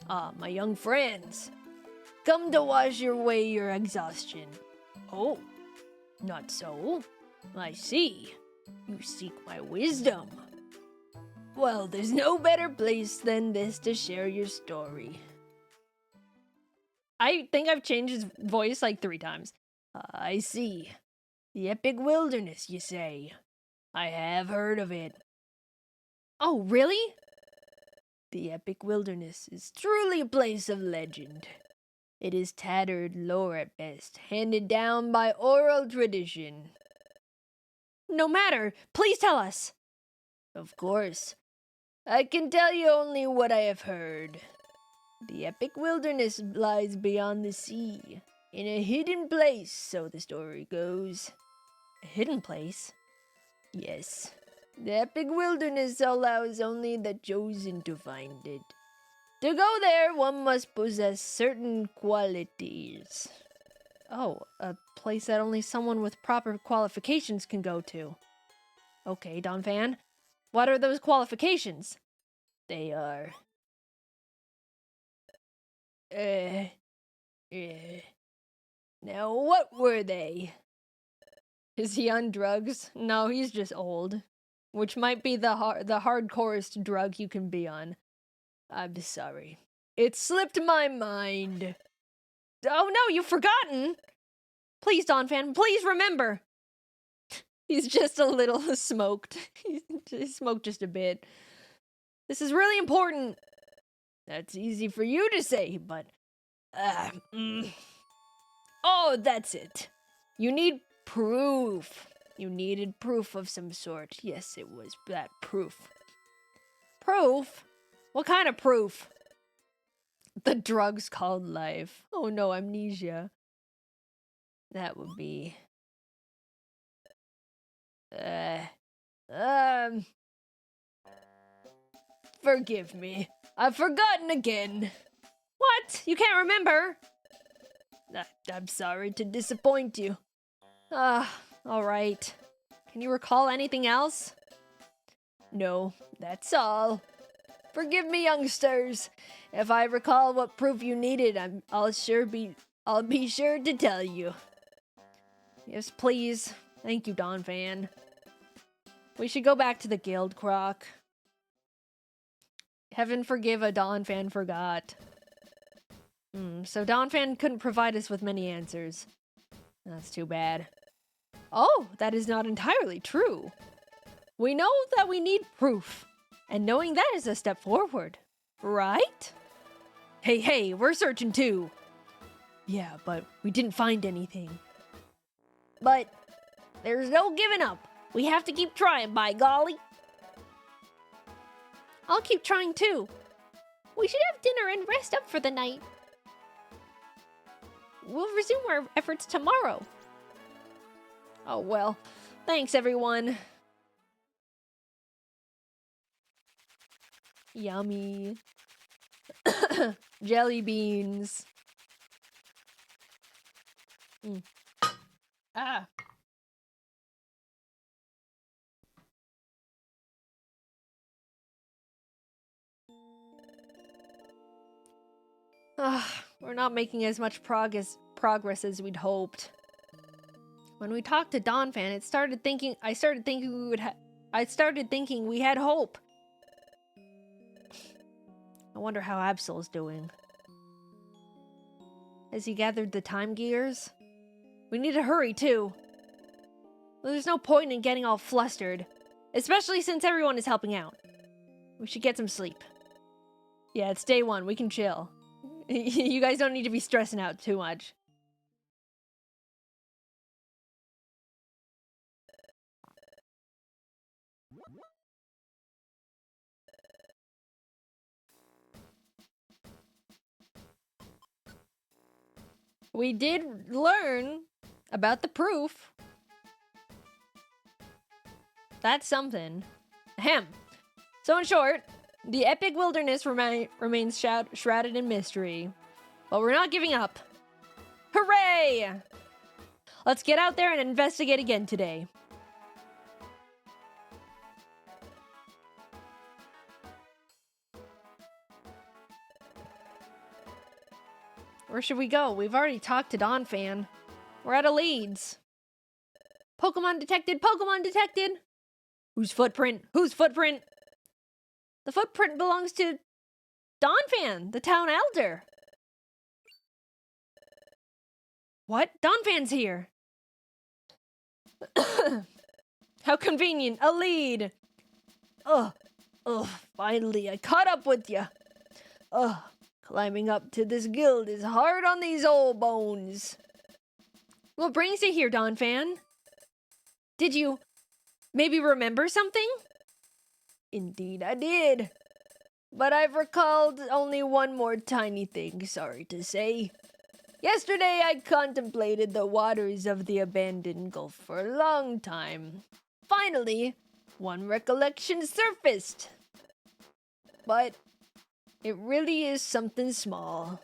Ah, my young friends. Come to wash away your exhaustion. Oh, not so. I see. You seek my wisdom. Well, there's no better place than this to share your story. I think I've changed his voice like 3 times. I see. The epic wilderness, you say? I have heard of it. Oh, really? The epic wilderness is truly a place of legend. It is tattered lore at best, handed down by oral tradition. No matter, please tell us. Of course. I can tell you only what I have heard. The epic wilderness lies beyond the sea, in a hidden place, so the story goes. A hidden place? Yes. The epic wilderness allows only the chosen to find it. To go there, one must possess certain qualities. Oh, a place that only someone with proper qualifications can go to. Okay, Donphan. What are those qualifications? They are... Now, what were they? Is he on drugs? No, he's just old. Which might be the hardcorest drug you can be on. I'm sorry. It slipped my mind. Oh no, you've forgotten! Please, Donphan, please remember! He's just a little smoked. He smoked just a bit. This is really important. That's easy for you to say, but... Oh, that's it. You need proof. You needed proof of some sort. Yes, it was that proof. Proof? What kind of proof? The drugs called life. Oh no, amnesia. That would be... Forgive me. I've forgotten again. What? You can't remember? I'm sorry to disappoint you. Alright. Can you recall anything else? No, that's all. Forgive me, youngsters. If I recall what proof you needed, I'll be sure to tell you. Yes, please. Thank you, Donphan. We should go back to the guild, Croc. Heaven forgive a Donphan forgot. So Donphan couldn't provide us with many answers. That's too bad. Oh, that is not entirely true. We know that we need proof, and knowing that is a step forward, right? Hey, we're searching too. Yeah, but we didn't find anything. But there's no giving up. We have to keep trying, by golly. I'll keep trying too. We should have dinner and rest up for the night. We'll resume our efforts tomorrow. Oh well, thanks everyone. Yummy. Jelly beans. Ah. We're not making as much progress as we'd hoped. When we talked to Donphan, I started thinking we had hope. I wonder how Absol's doing. as he gathered the time gears. We need to hurry, too. Well, there's no point in getting all flustered, especially since everyone is helping out. We should get some sleep. Yeah, it's day 1. We can chill. You guys don't need to be stressing out too much. We did learn about the proof. That's something. Ahem. So in short, the epic wilderness remains shrouded in mystery. But we're not giving up. Hooray! Let's get out there and investigate again today. Where should we go? We've already talked to Donphan. We're out of leads. Pokemon detected! Pokemon detected! Whose footprint? Whose footprint? The footprint belongs to Donphan, the town elder. What? Donphan's here. How convenient. A lead. Ugh, finally I caught up with you. Climbing up to this guild is hard on these old bones. What brings you here, Donphan? Did you maybe remember something? Indeed I did. But I've recalled only one more tiny thing, sorry to say. Yesterday I contemplated the waters of the abandoned gulf for a long time. Finally, one recollection surfaced. But it really is something small.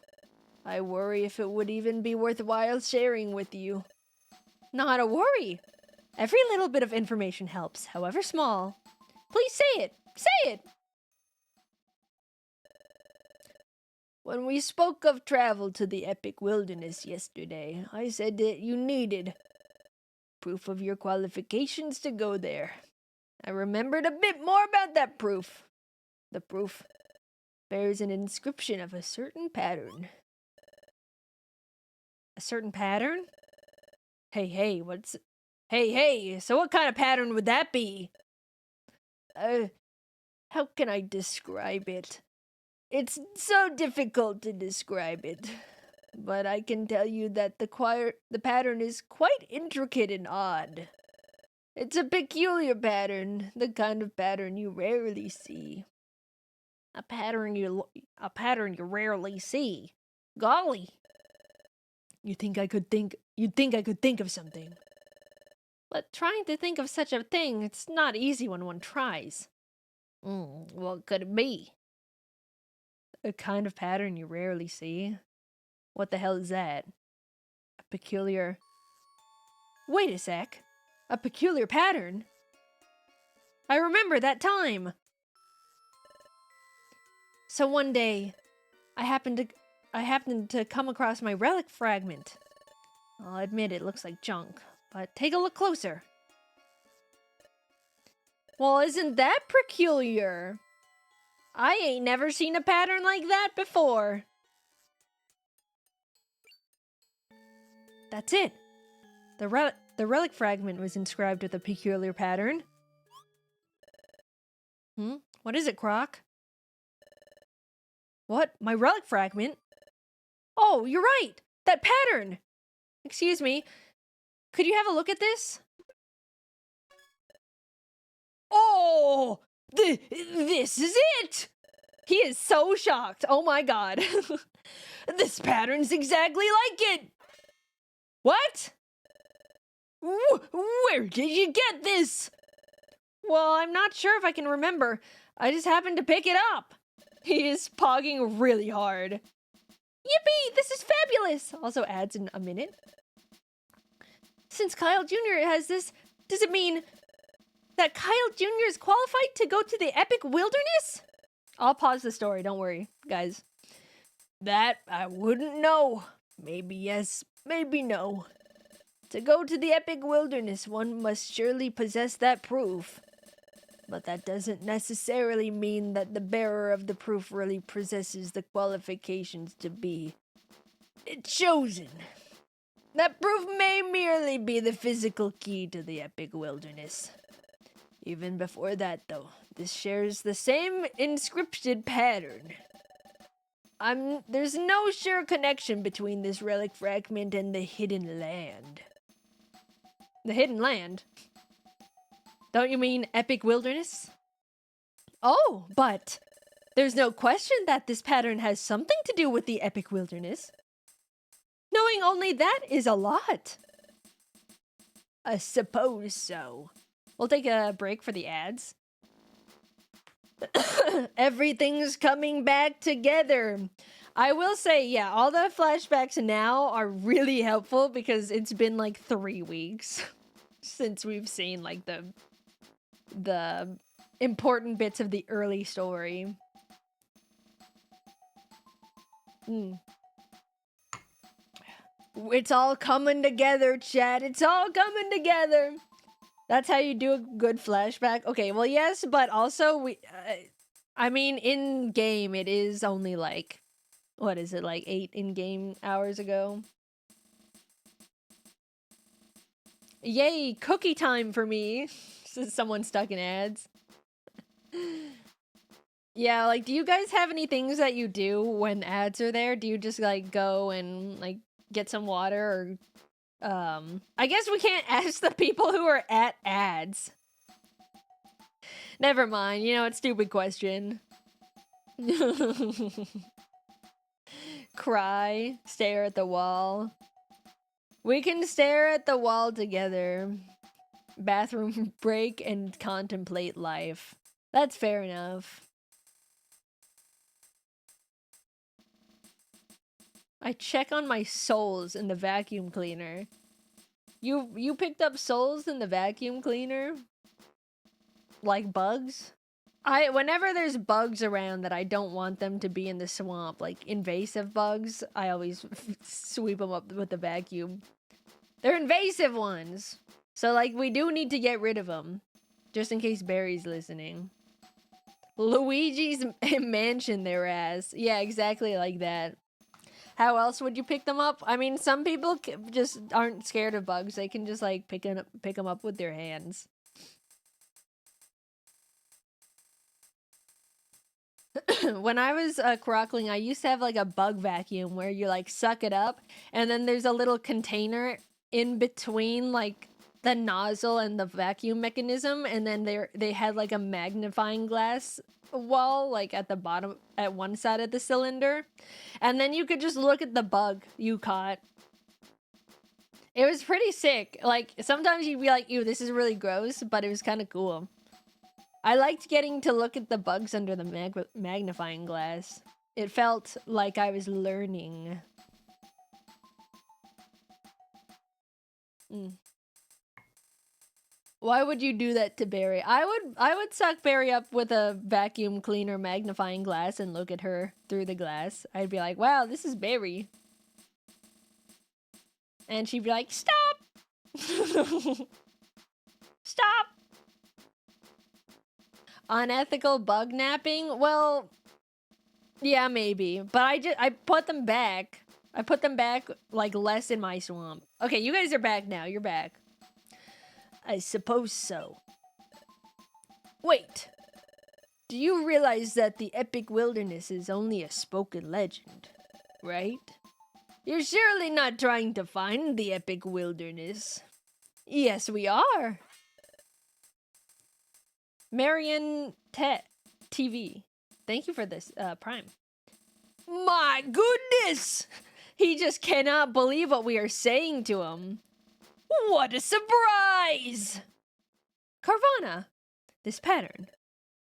I worry if it would even be worthwhile sharing with you. Not a worry. Every little bit of information helps, however small. Please say it. Say it! When we spoke of travel to the epic wilderness yesterday, I said that you needed proof of your qualifications to go there. I remembered a bit more about that proof. The proof bears an inscription of a certain pattern. A certain pattern? Hey, so what kind of pattern would that be? How can I describe it? It's so difficult to describe it. But I can tell you that the pattern is quite intricate and odd. It's a peculiar pattern, the kind of pattern you rarely see. A pattern you rarely see. Golly. You'd think I could think of something. But trying to think of such a thing, it's not easy when one tries. What could it be? A kind of pattern you rarely see? What the hell is that? A peculiar... Wait a sec. A peculiar pattern? I remember that time! So one day, I happened to come across my relic fragment. I'll admit it looks like junk, but take a look closer. Well, isn't that peculiar? I ain't never seen a pattern like that before. That's it. The relic fragment was inscribed with a peculiar pattern. What is it, Croc? What? My relic fragment? Oh, you're right! That pattern! Excuse me. Could you have a look at this? Oh! This is it! He is so shocked. Oh my god. This pattern's exactly like it! What? Where did you get this? Well, I'm not sure if I can remember. I just happened to pick it up. He is pogging really hard. Yippee! This is fabulous! Also adds in a minute. Since Kyle Jr. has this, does it mean that Kyle Jr. is qualified to go to the epic wilderness? I'll pause the story, don't worry, guys. That I wouldn't know. Maybe yes, maybe no. To go to the epic wilderness, one must surely possess that proof. But that doesn't necessarily mean that the bearer of the proof really possesses the qualifications to be Chosen. That proof may merely be the physical key to the epic wilderness. Even before that, though, this shares the same inscripted pattern. There's no sure connection between this relic fragment and the hidden land. The hidden land? Don't you mean epic wilderness? Oh, but there's no question that this pattern has something to do with the epic wilderness. Knowing only that is a lot. I suppose so. We'll take a break for the ads. Everything's coming back together. I will say, yeah, all the flashbacks now are really helpful because it's been like 3 weeks since we've seen like the important bits of the early story. It's all coming together, chat. It's all coming together. That's how you do a good flashback. Okay, well, yes, but also I mean, in game, it is only like, what is it, like 8 in-game hours ago? Yay, cookie time for me. Someone stuck in ads. Yeah, like, do you guys have any things that you do when ads are there? Do you just, like, go and, like, get some water or, I guess we can't ask the people who are at ads. Never mind, you know, it's a stupid question. Cry, stare at the wall. We can stare at the wall together. Bathroom break and contemplate life. That's fair enough. I check on my souls in the vacuum cleaner. You picked up souls in the vacuum cleaner? Like bugs? Whenever there's bugs around that I don't want them to be in the swamp, like invasive bugs, I always sweep them up with the vacuum. They're invasive ones. So, like, we do need to get rid of them. Just in case Barry's listening. Luigi's mansion their ass. Yeah, exactly like that. How else would you pick them up? I mean, some people just aren't scared of bugs. They can just, like, pick them up with their hands. When I was crockling, I used to have, like, a bug vacuum where you, like, suck it up. And then there's a little container in between, like, the nozzle and the vacuum mechanism. And then they had, like, a magnifying glass wall, like, at the bottom, at one side of the cylinder. And then you could just look at the bug you caught. It was pretty sick. Like, sometimes you'd be like, ew, this is really gross, but it was kind of cool. I liked getting to look at the bugs under the magnifying glass. It felt like I was learning. Why would you do that to Barry? I would suck Barry up with a vacuum cleaner magnifying glass and look at her through the glass. I'd be like, wow, this is Barry. And she'd be like, stop! Stop! Unethical bug napping? Well, yeah, maybe. But I put them back. I put them back, like, less in my swamp. Okay, you guys are back now. You're back. I suppose so. Wait. Do you realize that the epic wilderness is only a spoken legend, right? You're surely not trying to find the epic wilderness. Yes, we are. Marion TV. Thank you for this, Prime. My goodness! He just cannot believe what we are saying to him. What a surprise! Carvana, this pattern.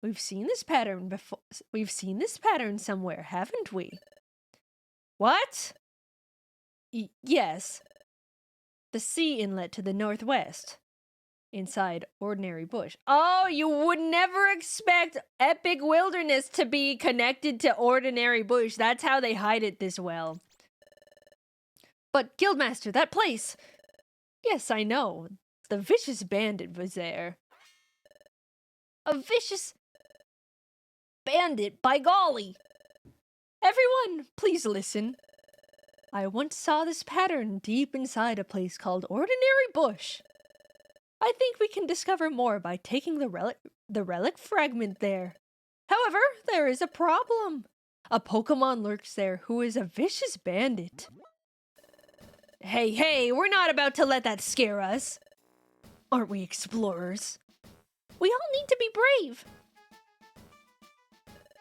We've seen this pattern before. We've seen this pattern somewhere, haven't we? What? Yes. The sea inlet to the northwest. Inside ordinary bush. Oh, you would never expect epic wilderness to be connected to ordinary bush. That's how they hide it this well. But Guildmaster, that place. Yes, I know. The vicious bandit was there. A vicious bandit, by golly. Everyone, please listen. I once saw this pattern deep inside a place called Ordinary Bush. I think we can discover more by taking the relic fragment there. However, there is a problem. A Pokemon lurks there who is a vicious bandit. Hey, we're not about to let that scare us. Aren't we explorers? We all need to be brave.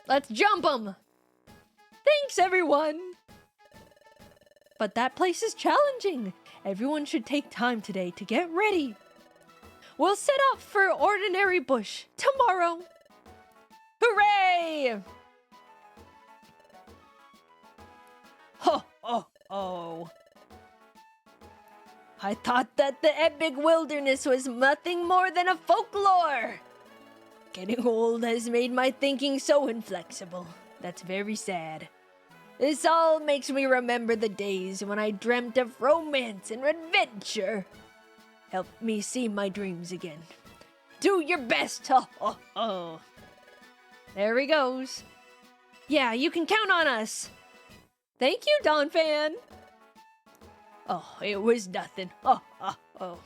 Let's jump 'em. Thanks, everyone. But that place is challenging. Everyone should take time today to get ready. We'll set off for Ordinary Bush tomorrow. Hooray! Ho. I thought that the epic wilderness was nothing more than a folklore. Getting old has made my thinking so inflexible. That's very sad. This all makes me remember the days when I dreamt of romance and adventure. Help me see my dreams again. Do your best. Ho. There he goes. Yeah, you can count on us. Thank you, Donphan. Oh, it was nothing. Oh.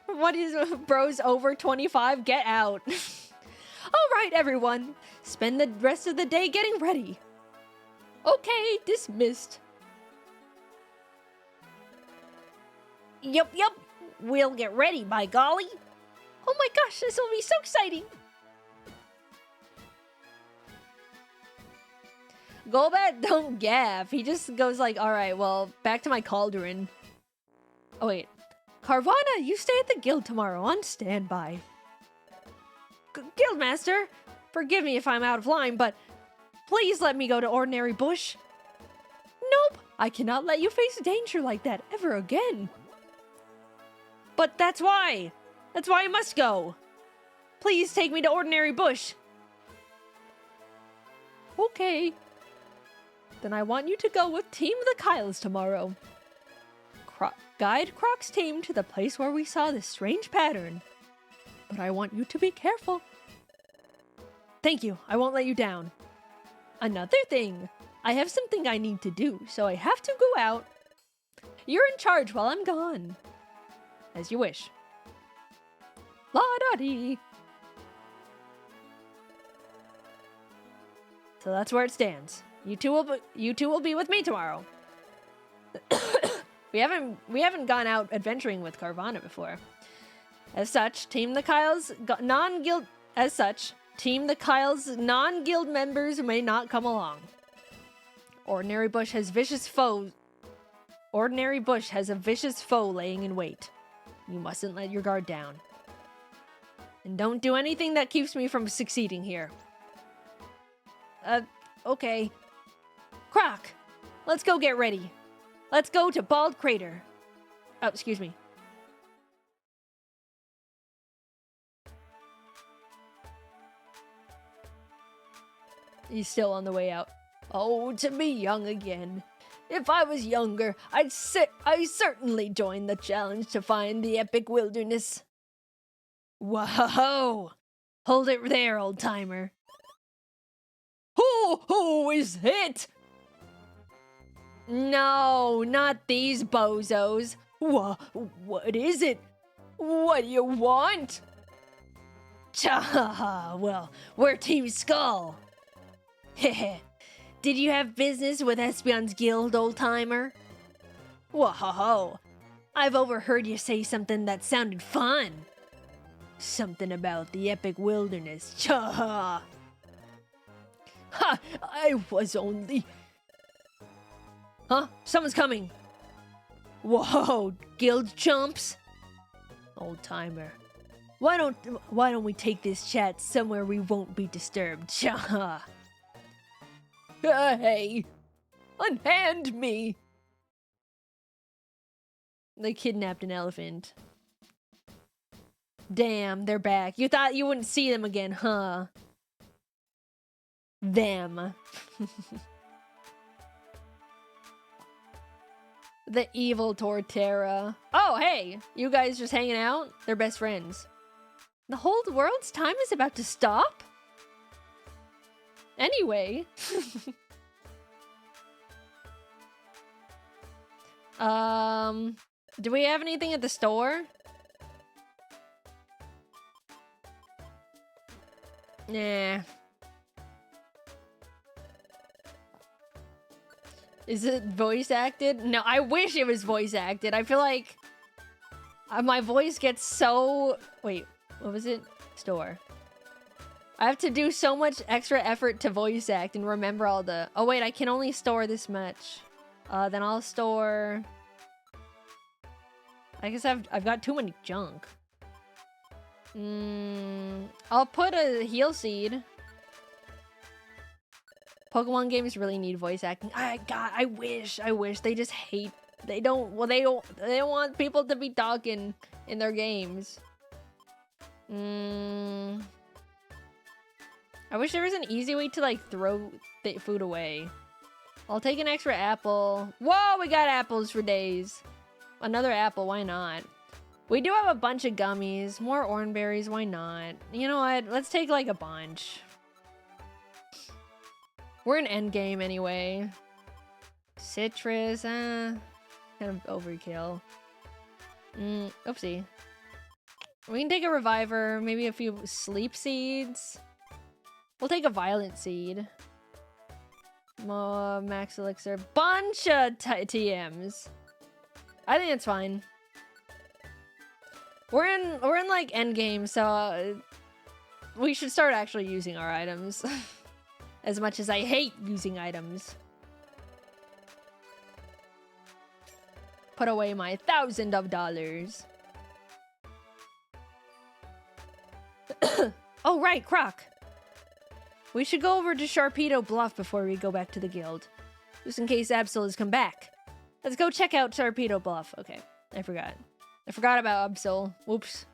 What is bros over 25? Get out. All right, everyone. Spend the rest of the day getting ready. Okay, dismissed. Yup. We'll get ready, by golly. Oh my gosh, this will be so exciting. Golbat don't gaff. He just goes like, all right, well, back to my cauldron. Oh, wait. Carvana, you stay at the guild tomorrow on standby. Guildmaster, forgive me if I'm out of line, but please let me go to Ordinary Bush. Nope, I cannot let you face danger like that ever again. But that's why. That's why I must go. Please take me to Ordinary Bush. Okay. Then I want you to go with Team the Kyles tomorrow. Guide Croc's team to the place where we saw this strange pattern. But I want you to be careful. Thank you. I won't let you down. Another thing. I have something I need to do, so I have to go out. You're in charge while I'm gone. As you wish. La-da-dee. So that's where it stands. You two will be with me tomorrow. We haven't gone out adventuring with Carvana before. As such, Team the Kyle's non-guild members may not come along. Ordinary Bush has a vicious foe laying in wait. You mustn't let your guard down. And don't do anything that keeps me from succeeding here. Okay. Croc, let's go get ready. Let's go to Bald Crater. Oh, excuse me. He's still on the way out. Oh, to be young again. If I was younger, I'd certainly join the challenge to find the epic wilderness. Whoa! Hold it there, old timer. Who is it? No, not these bozos. What is it? What do you want? Well, we're Team Skull. Heh. Did you have business with Espeon's guild, old-timer? Whoa, I've overheard you say something that sounded fun. Something about the epic wilderness. Ha! I was only... Huh? Someone's coming. Whoa, guild chumps. Old-timer. Why don't we take this chat somewhere we won't be disturbed? Ha! Hey, unhand me! They kidnapped an elephant. Damn, they're back. You thought you wouldn't see them again, huh? Them. The evil Torterra. Oh, hey! You guys just hanging out? They're best friends. The whole world's time is about to stop? Anyway. Do we have anything at the store? Nah. Is it voice acted? No, I wish it was voice acted. I feel like my voice gets so... Wait, what was it? Store. I have to do so much extra effort to voice act and remember all the... Oh wait, I can only store this much. Then I'll store... I guess I've got too many junk. I'll put a heal seed. Pokemon games really need voice acting. I wish. They just hate... They don't want people to be talking in their games. I wish there was an easy way to, like, throw the food away. I'll take an extra apple. Whoa, we got apples for days. Another apple, why not? We do have a bunch of gummies. More orange berries, why not? You know what? Let's take, like, a bunch. We're in endgame anyway. Citrus, kind of overkill. Oopsie. We can take a reviver, maybe a few sleep seeds. We'll take a violet seed. Max elixir. Bunch of TMs. I think it's fine. We're in like endgame, so we should start actually using our items. As much as I hate using items. Put away my $1,000. Oh right, Croc. We should go over to Sharpedo Bluff before we go back to the guild. Just in case Absol has come back. Let's go check out Sharpedo Bluff. Okay, I forgot. I forgot about Absol. Whoops.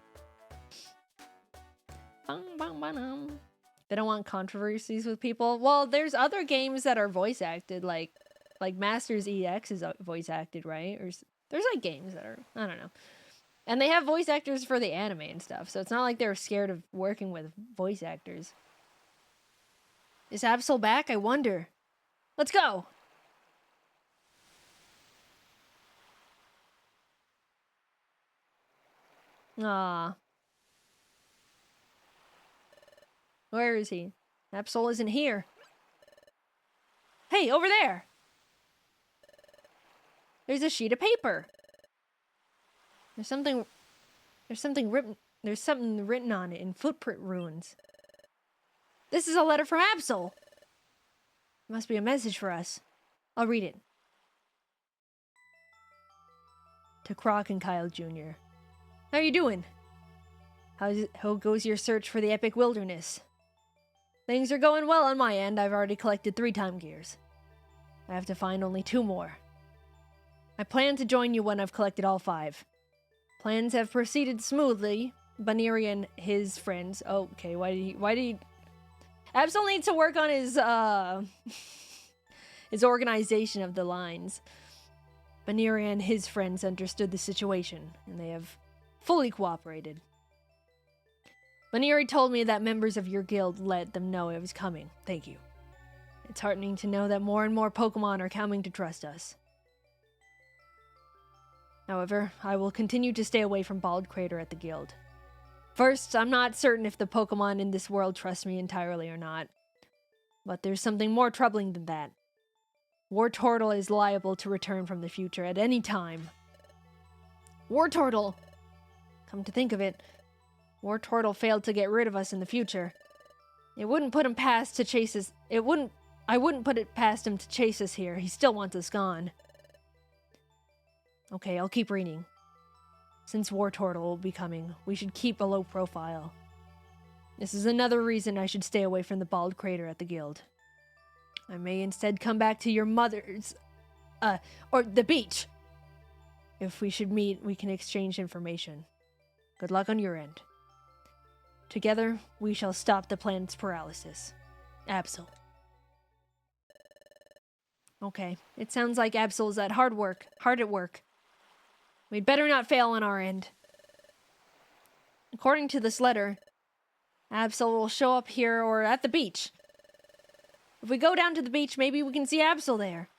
They don't want controversies with people. Well, there's other games that are voice acted, like Masters EX is voice acted, right? Or there's like games that are, I don't know. And they have voice actors for the anime and stuff, so it's not like they're scared of working with voice actors. Is Absol back? I wonder. Let's go! Ah. Where is he? Absol isn't here. Hey, over there! There's a sheet of paper. There's something written on it in footprint runes. This is a letter from Absol. It must be a message for us. I'll read it. To Croc and Kyle Jr. How are you doing? How goes your search for the epic wilderness? Things are going well on my end. I've already collected 3 time gears. I have to find only 2 more. I plan to join you when I've collected all 5. Plans have proceeded smoothly. Baneri and his friends. Oh, okay, why did he... Absol needs to work on his, his organization of the lines. Baneri and his friends understood the situation, and they have fully cooperated. Baneri told me that members of your guild let them know it was coming. Thank you. It's heartening to know that more and more Pokemon are coming to trust us. However, I will continue to stay away from Bald Crater at the guild. First, I'm not certain if the Pokemon in this world trust me entirely or not. But there's something more troubling than that. Wartortle is liable to return from the future at any time. Wartortle! Come to think of it, Wartortle failed to get rid of us in the future. I wouldn't put it past him to chase us here. He still wants us gone. Okay, I'll keep reading. Since Wartortle will be coming, we should keep a low profile. This is another reason I should stay away from the Bald Crater at the guild. I may instead come back to your mother's... or the beach! If we should meet, we can exchange information. Good luck on your end. Together, we shall stop the planet's paralysis. Absol. Okay, it sounds like Absol's hard at work. We'd better not fail on our end. According to this letter, Absol will show up here or at the beach. If we go down to the beach, maybe we can see Absol there.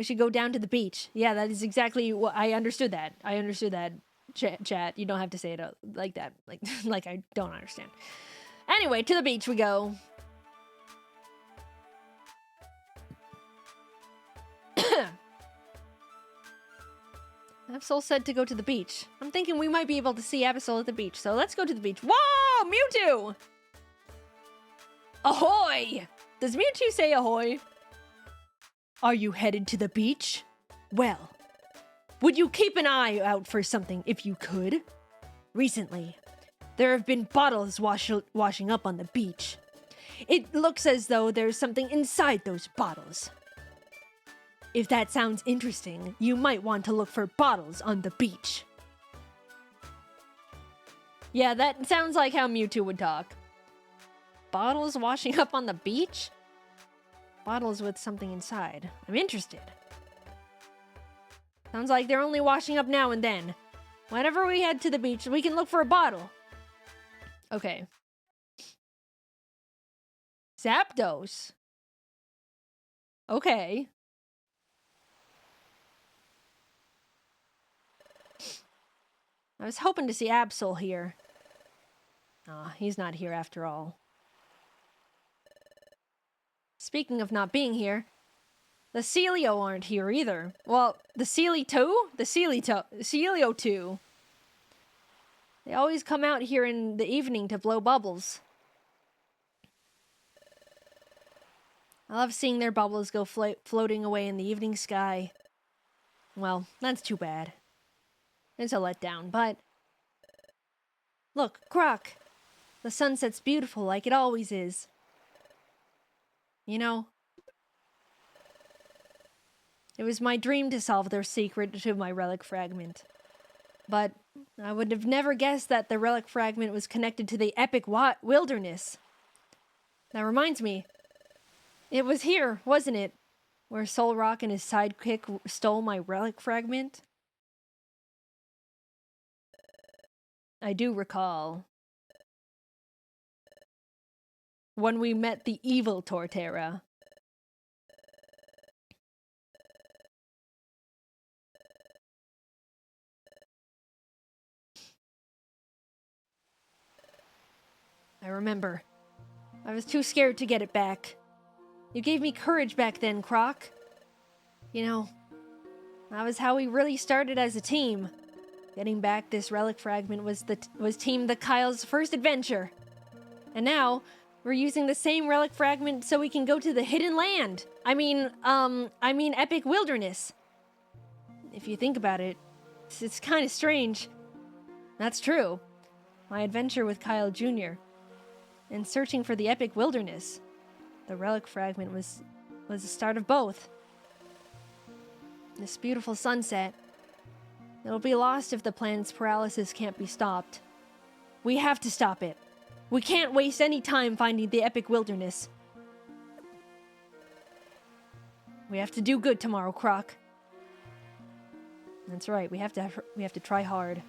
We should go down to the beach. Yeah, that is exactly what I understood that. I understood that, chat. You don't have to say it like that. Like, like I don't understand. Anyway, to the beach we go. Absol said to go to the beach. I'm thinking we might be able to see Absol at the beach, so let's go to the beach. Whoa, Mewtwo! Ahoy! Does Mewtwo say ahoy? Are you headed to the beach? Well, would you keep an eye out for something if you could? Recently, there have been bottles washing up on the beach. It looks as though there's something inside those bottles. If that sounds interesting, you might want to look for bottles on the beach. Yeah, that sounds like how Mewtwo would talk. Bottles washing up on the beach? Bottles with something inside. I'm interested. Sounds like they're only washing up now and then. Whenever we head to the beach, we can look for a bottle. Okay. Zapdos. Okay. I was hoping to see Absol here. Ah, he's not here after all. Speaking of not being here, the Celio aren't here either. Well, the Celio 2. They always come out here in the evening to blow bubbles. I love seeing their bubbles go floating away in the evening sky. Well, that's too bad. It's a letdown, but... Look, Croc! The sunset's beautiful like it always is. You know, it was my dream to solve their secret to my relic fragment. But I would have never guessed that the relic fragment was connected to the epic wilderness. That reminds me, it was here, wasn't it? Where Solrock and his sidekick stole my relic fragment? I do recall. When we met the evil Torterra. I remember. I was too scared to get it back. You gave me courage back then, Croc. You know, that was how we really started as a team. Getting back this relic fragment was Team the Kyle's first adventure. And now, we're using the same relic fragment so we can go to the hidden land. I mean epic wilderness. If you think about it, it's kind of strange. That's true. My adventure with Kyle Jr. and searching for the epic wilderness. The relic fragment was the start of both. This beautiful sunset. It'll be lost if the planet's paralysis can't be stopped. We have to stop it. We can't waste any time finding the epic wilderness. We have to do good tomorrow, Croc. That's right, we have to try hard.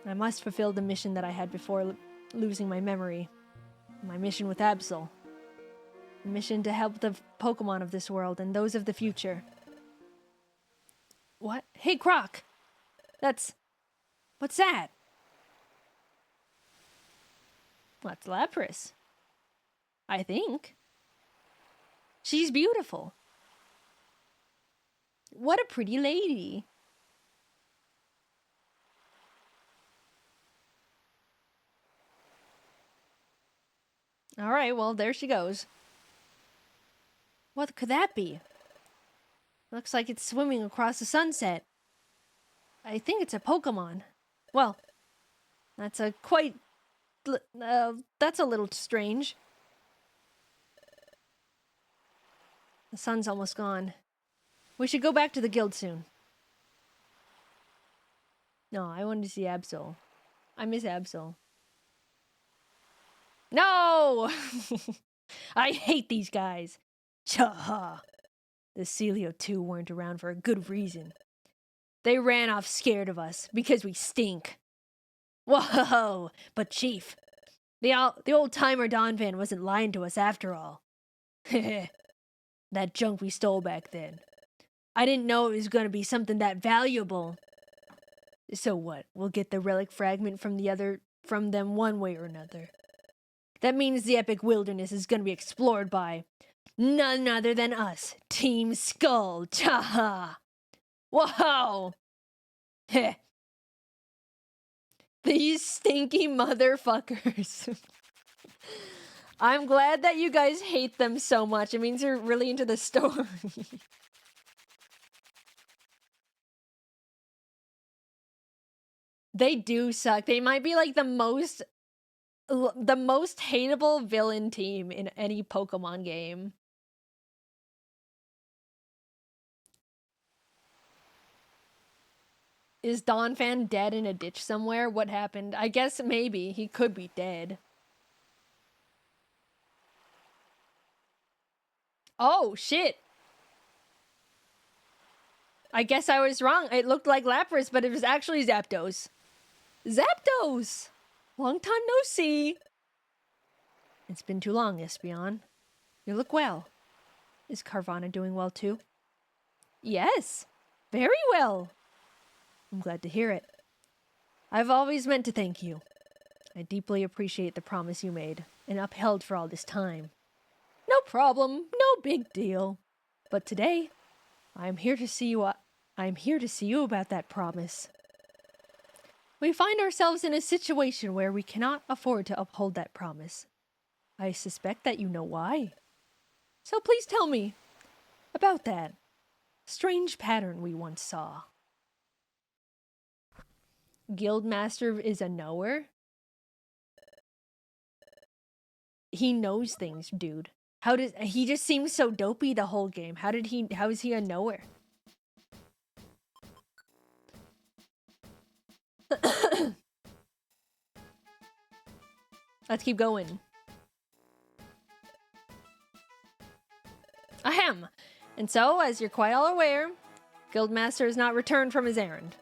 I must fulfill the mission that I had before losing my memory. My mission with Absol. A mission to help the Pokemon of this world and those of the future. What? Hey, Croc! What's that? That's Lapras. I think. She's beautiful. What a pretty lady. Alright, well, there she goes. What could that be? Looks like it's swimming across the sunset. I think it's a Pokemon. Well, that's a little strange. The sun's almost gone. We should go back to the guild soon. No, I wanted to see Absol. I miss Absol. No! I hate these guys. Cha-ha. The Celio 2 weren't around for a good reason. They ran off scared of us because we stink. Whoa! But Chief, the old-timer Donphan wasn't lying to us after all. That junk we stole back then. I didn't know it was gonna be something that valuable. So what? We'll get the relic fragment from them one way or another. That means the epic wilderness is gonna be explored by none other than us, Team Skull. Cha-ha! Whoa! Heh. These stinky motherfuckers. I'm glad that you guys hate them so much. It means you're really into the story. They do suck. They might be like the most hateable villain team in any Pokemon game. Is Donphan dead in a ditch somewhere? What happened? I guess maybe. He could be dead. Oh, shit. I guess I was wrong. It looked like Lapras, but it was actually Zapdos. Zapdos! Long time no see. It's been too long, Espeon. You look well. Is Carvana doing well too? Yes, very well. I'm glad to hear it. I've always meant to thank you. I deeply appreciate the promise you made and upheld for all this time. No problem, no big deal. But today, I'm here to see you about that promise. We find ourselves in a situation where we cannot afford to uphold that promise. I suspect that you know why. So please tell me about that strange pattern we once saw. Guildmaster is a knower? He knows things, dude. He just seems so dopey the whole game. How is he a knower? Let's keep going. Ahem! And so, as you're quite all aware, Guildmaster has not returned from his errand.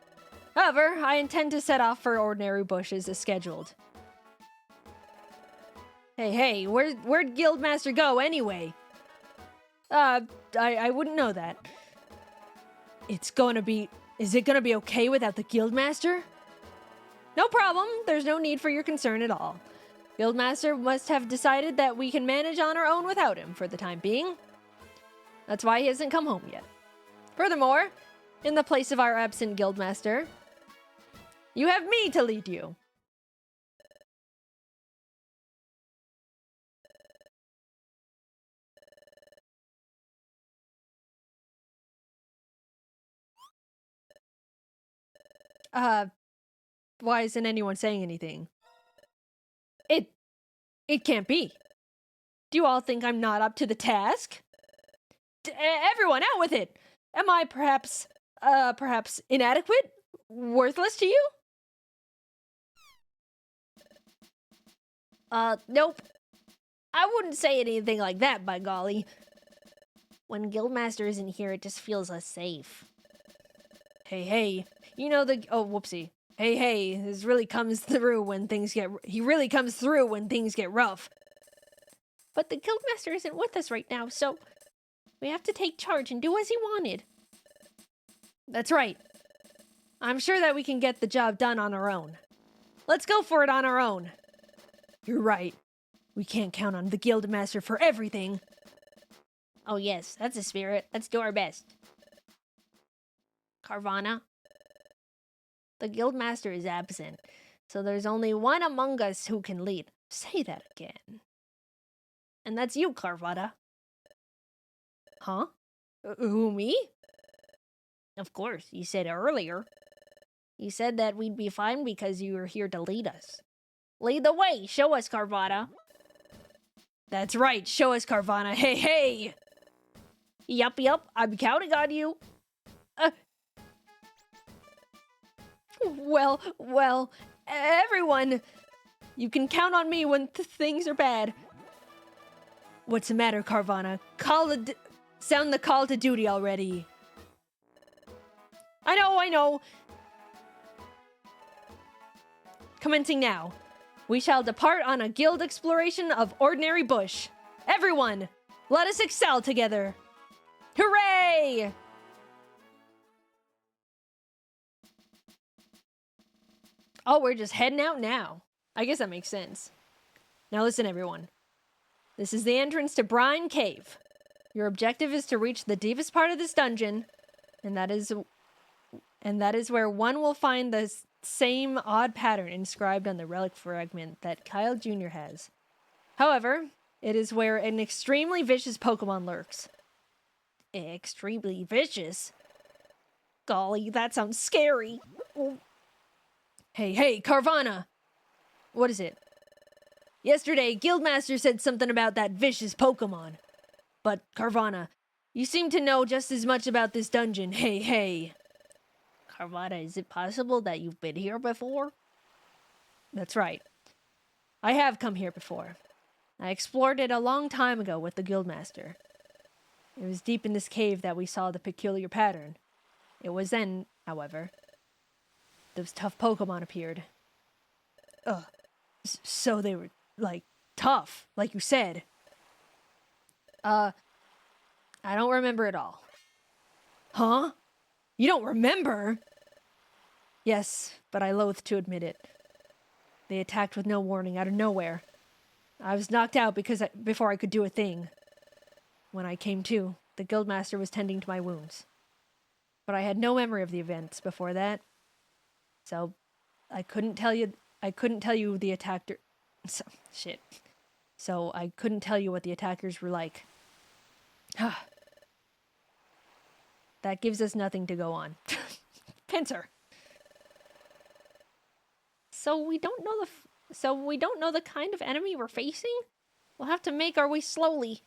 However, I intend to set off for Ordinary Bushes as scheduled. Hey, where'd Guildmaster go anyway? I wouldn't know that. Is it gonna be okay without the Guildmaster? No problem, there's no need for your concern at all. Guildmaster must have decided that we can manage on our own without him for the time being. That's why he hasn't come home yet. Furthermore, in the place of our absent Guildmaster, you have me to lead you. Why isn't anyone saying anything? It can't be. Do you all think I'm not up to the task? Everyone, out with it! Am I perhaps inadequate? Worthless to you? Nope. I wouldn't say anything like that, by golly. When Guildmaster isn't here, it just feels less safe. Hey, you know oh, whoopsie. Hey, he really comes through when things get rough. But the Guildmaster isn't with us right now, so we have to take charge and do as he wanted. That's right. I'm sure that we can get the job done on our own. Let's go for it on our own. You're right. We can't count on the Guildmaster for everything. Oh yes, that's the spirit. Let's do our best. Carvana? The Guildmaster is absent, so there's only one among us who can lead. Say that again. And that's you, Carvana. Huh? Who, me? Of course, you said earlier. You said that we'd be fine because you were here to lead us. Lead the way! Show us, Carvana! That's right, show us, Carvana! Hey! Yup, I'm counting on you! Well, everyone! You can count on me when things are bad. What's the matter, Carvana? Sound the call to duty already. I know. Commencing now. We shall depart on a guild exploration of Ordinary Bush. Everyone, let us excel together. Hooray! Oh, we're just heading out now. I guess that makes sense. Now listen, everyone. This is the entrance to Brine Cave. Your objective is to reach the deepest part of this dungeon, and that is where one will find the same odd pattern inscribed on the relic fragment that Kyle Jr. has. However, it is where an extremely vicious Pokemon lurks. Extremely vicious? Golly, that sounds scary. Hey, Carvana! What is it? Yesterday, Guildmaster said something about that vicious Pokemon. But, Carvana, you seem to know just as much about this dungeon. Hey. Carvana, is it possible that you've been here before? That's right. I have come here before. I explored it a long time ago with the Guildmaster. It was deep in this cave that we saw the peculiar pattern. It was then, however, those tough Pokemon appeared. So they were, like, tough, like you said. I don't remember it all. Huh? You don't remember? Yes, but I loathe to admit it. They attacked with no warning, out of nowhere. I was knocked out before I could do a thing. When I came to, the Guildmaster was tending to my wounds. But I had no memory of the events before that. So, I couldn't tell you the attacker... So, I couldn't tell you what the attackers were like. That gives us nothing to go on. Pincer. So we don't know the kind of enemy we're facing? We'll have to make our way slowly.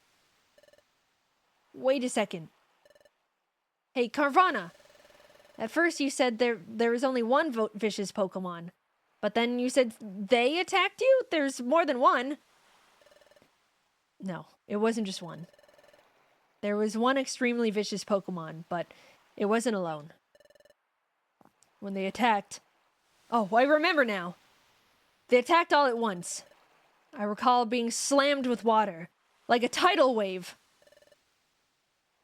Wait a second. Hey, Carvana! At first you said there was only one vicious Pokemon. But then you said they attacked you? There's more than one. No, it wasn't just one. There was one extremely vicious Pokemon, but it wasn't alone. When they attacked... Oh, I remember now. They attacked all at once. I recall being slammed with water. Like a tidal wave.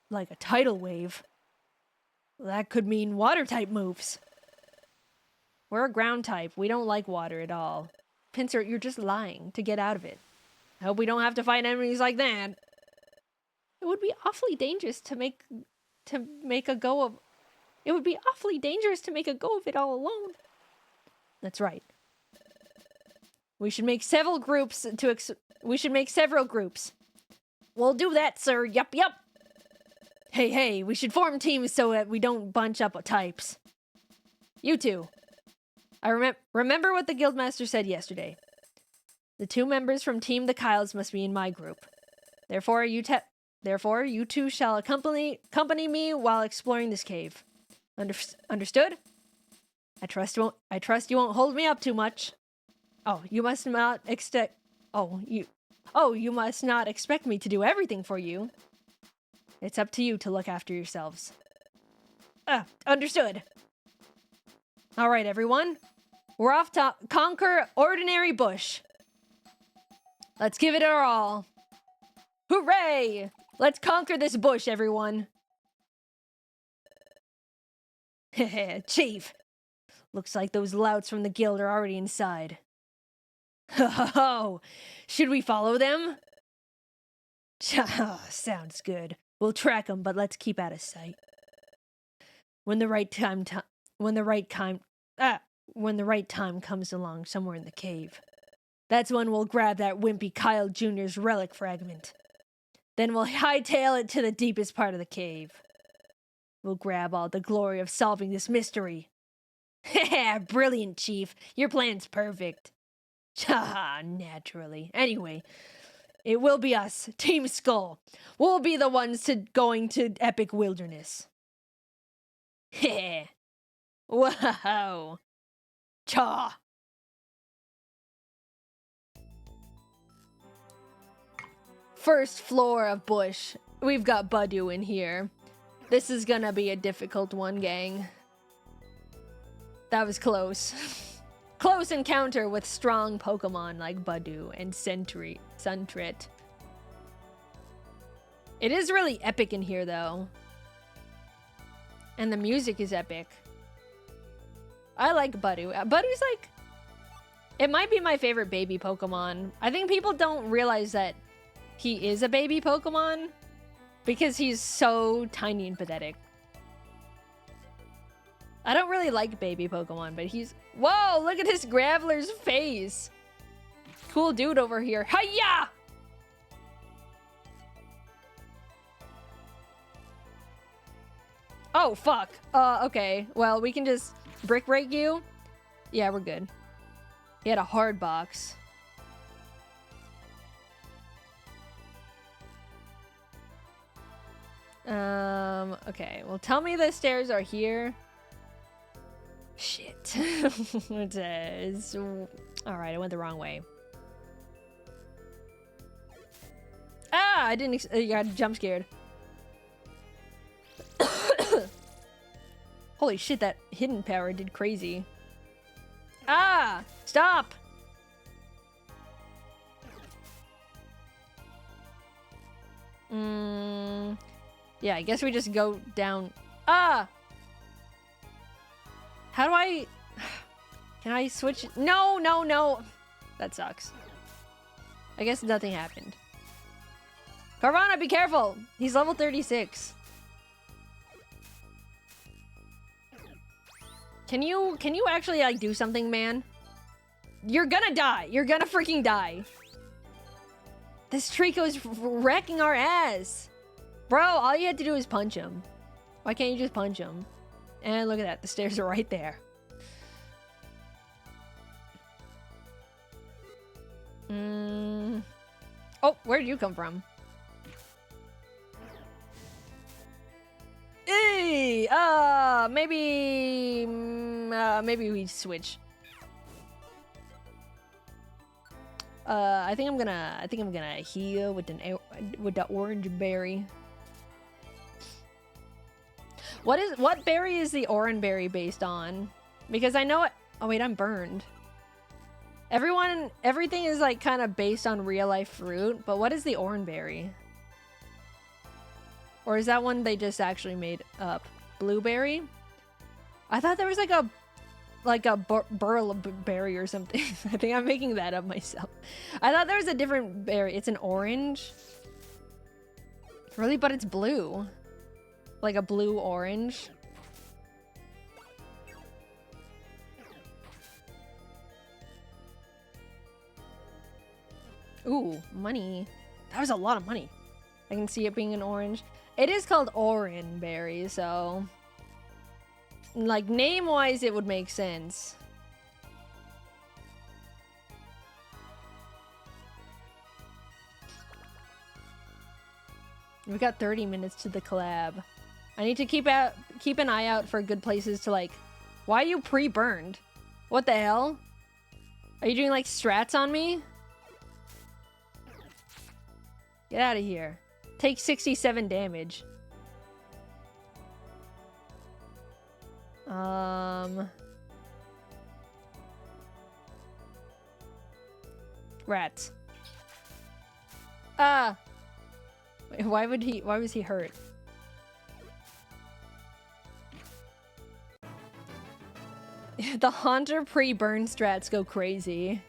Like a tidal wave? That could mean water-type moves. We're a ground type. We don't like water at all. Pincer, you're just lying to get out of it. I hope we don't have to fight enemies like that. It would be awfully dangerous to make a go of... It would be awfully dangerous to make a go of it all alone. That's right. We should make several groups several groups. We'll do that, sir. Yup. Hey, we should form teams so that we don't bunch up types. You two. I remember what the Guildmaster said yesterday. The 2 members from Team the Kyles must be in my group. Therefore, you two shall accompany me while exploring this cave. Understood? I trust you won't hold me up too much. You must not expect me to do everything for you. It's up to you to look after yourselves. Understood. All right, everyone. We're off to conquer Ordinary Bush. Let's give it our all. Hooray! Let's conquer this bush, everyone. Heh, Chief. Looks like those louts from the guild are already inside. Ho! Should we follow them? Sounds good. We'll track them, but let's keep out of sight. When the right time comes along somewhere in the cave, that's when we'll grab that wimpy Kyle Jr.'s relic fragment. Then we'll hightail it to the deepest part of the cave. We'll grab all the glory of solving this mystery. Brilliant, Chief. Your plan's perfect. Naturally. Anyway, it will be us, Team Skull. We'll be the ones going to Epic Wilderness. Wow. Cha. First floor of Bush. We've got Budew in here. This is gonna be a difficult one, gang. That was close. Close encounter with strong Pokemon like Budew and Suntret. It is really epic in here, though. And the music is epic. I like Budew. Budew's like It might be my favorite baby Pokemon. I think people don't realize that he is a baby Pokemon because he's so tiny and pathetic. I don't really like baby Pokemon, but he's... Whoa, look at this Graveler's face. Cool dude over here. Hiya! Oh, fuck. Okay. Well, we can just brick break you. Yeah, we're good. He had a hard box. Okay. Well, tell me the stairs are here. Shit. It is... Alright, I went the wrong way. Ah! I didn't... I got jump scared. Holy shit, that hidden power did crazy. Ah! Stop! Yeah, I guess we just go down. Ah! How do I... Can I switch? No, no, no! That sucks. I guess nothing happened. Carvana, be careful! He's level 36. Can you actually, like, do something, man? You're gonna die. You're gonna freaking die. This Trico's wrecking our ass. Bro, all you had to do is punch him. Why can't you just punch him? And look at that. The stairs are right there. Oh, where did you come from? Hey, maybe we switch. I think I'm gonna heal with the orange berry. What berry is the orange berry based on? Because I know it. Oh wait, I'm burned. Everything is like kind of based on real life fruit, but what is the orange berry? Or is that one they just actually made up? Blueberry? I thought there was like a burl berry or something. I think I'm making that up myself. I thought there was a different berry. It's an orange. Really? But it's blue. Like a blue orange. Ooh, money. That was a lot of money. I can see it being an orange. It is called orange berry, so... Like, name-wise, it would make sense. We've got 30 minutes to the collab. I need to keep an eye out for good places to, like... Why are you pre-burned? What the hell? Are you doing, like, strats on me? Get out of here. Take 67 damage. Rats. Wait, why was he hurt? The Haunter pre-burn strats go crazy.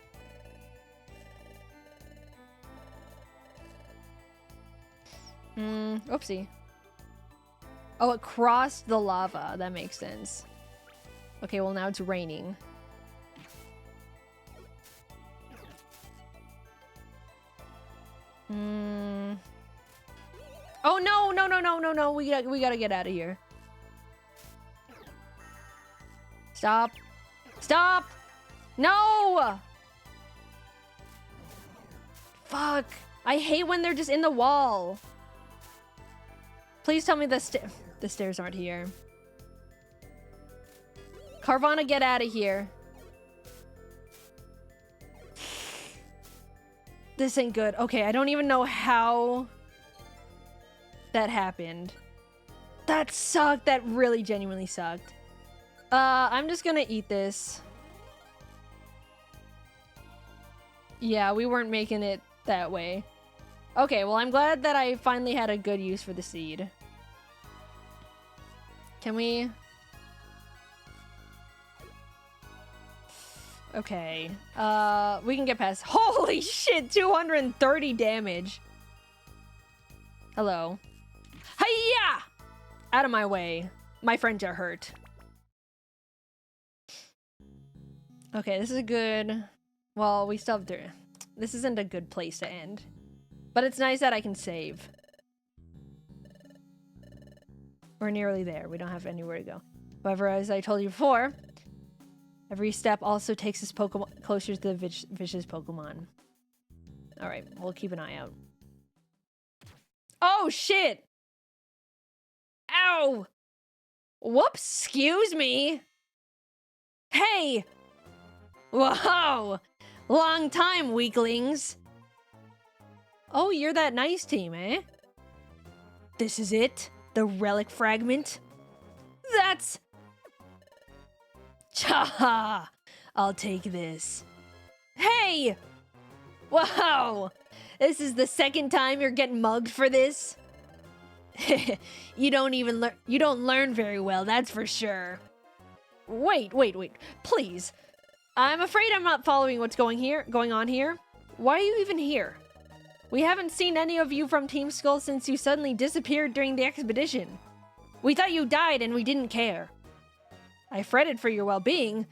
Oopsie. Oh, it crossed the lava. That makes sense. Okay, well now it's raining. Oh no, no, no, no, no, no. We gotta get out of here. Stop. Stop! No! Fuck. I hate when they're just in the wall. Please tell me the stairs aren't here. Carvana, get out of here. This ain't good. Okay, I don't even know how that happened. That sucked. That really genuinely sucked. I'm just gonna eat this. Yeah, we weren't making it that way. Okay, well, I'm glad that I finally had a good use for the seed. Can we... Okay. We can get past. Holy shit, 230 damage. Hello. Hiya! Out of my way. My friends are hurt. Okay, this is a good... Well, we still have to... This isn't a good place to end. But it's nice that I can save. We're nearly there. We don't have anywhere to go. However, as I told you before, every step also takes this Pokemon closer to the vicious Pokemon. Alright, we'll keep an eye out. Oh, shit! Ow! Whoops, excuse me! Hey! Whoa! Long time, weaklings! Oh, you're that nice team, eh? This is it? The relic fragment? That's... Cha! I'll take this. Hey! Wow! This is the second time you're getting mugged for this? You don't learn very well, that's for sure. Wait. Please. I'm afraid I'm not following what's going on here. Why are you even here? We haven't seen any of you from Team Skull since you suddenly disappeared during the expedition. We thought you died and we didn't care. I fretted for your well-being.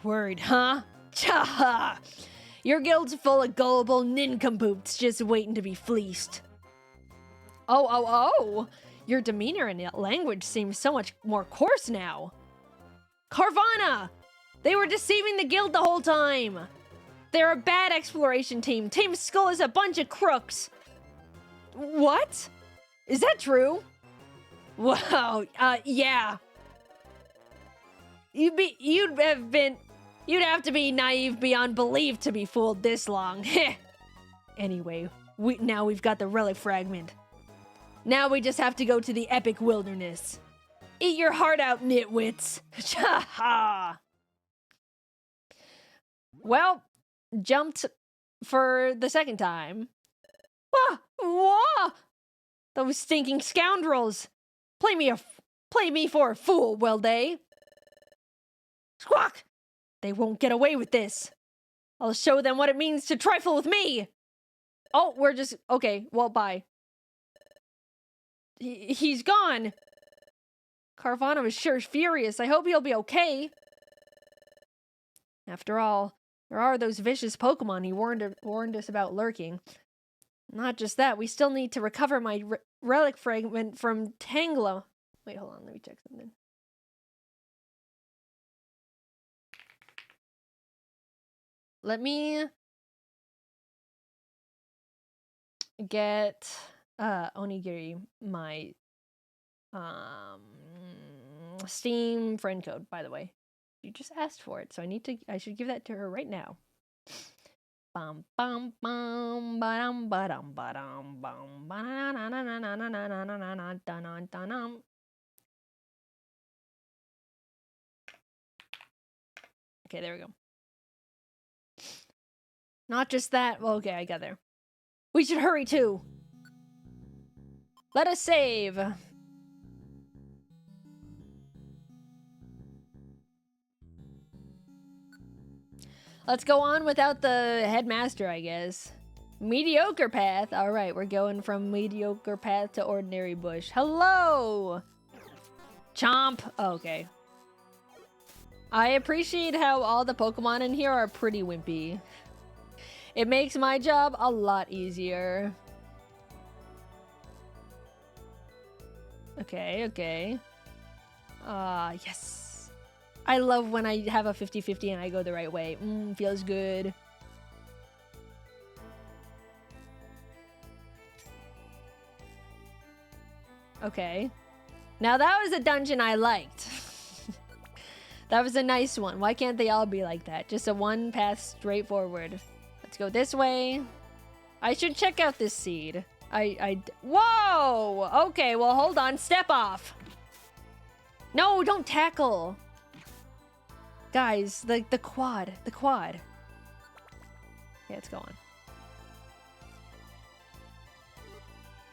Worried, huh? Cha! Your guild's full of gullible nincompoops just waiting to be fleeced. Oh! Your demeanor and language seems so much more coarse now. Carvana! They were deceiving the guild the whole time! They're a bad exploration team. Team Skull is a bunch of crooks. What? Is that true? Wow, yeah. You'd have to be naive beyond belief to be fooled this long. Anyway, now we've got the relic fragment. Now we just have to go to the epic wilderness. Eat your heart out, nitwits. Ha! Well, jumped for the second time. Wah! Those stinking scoundrels. Play me for a fool, will they? Squawk! They won't get away with this. I'll show them what it means to trifle with me. Oh, we're just... Okay, well, bye. He's gone. Carvana was sure furious. I hope he'll be okay. After all, there are those vicious Pokemon he warned us about lurking. Not just that, we still need to recover my relic fragment from Tangela. Wait, hold on, let me check something. Let me get Onigiri my Steam friend code, by the way. You just asked for it, so I should give that to her right now. Bum bum bum ba-dum ba-dum ba-dum bum ba-na-na-na-na-na-na-na-na-na-na-na-na-na. Okay, there we go. Not just that. Well, okay, I got there. We should hurry too. Let us save. Let's go on without the headmaster, I guess. Mediocre path. All right, we're going from mediocre path to ordinary bush. Hello! Chomp. Okay. I appreciate how all the Pokemon in here are pretty wimpy. It makes my job a lot easier. Okay. Yes. I love when I have a 50-50 and I go the right way. Feels good. Okay. Now that was a dungeon I liked. That was a nice one. Why can't they all be like that? Just a one path straight forward. Let's go this way. I should check out this seed. Whoa! Okay, well, hold on. Step off. No, don't tackle. Guys, the quad. Okay, let's go on.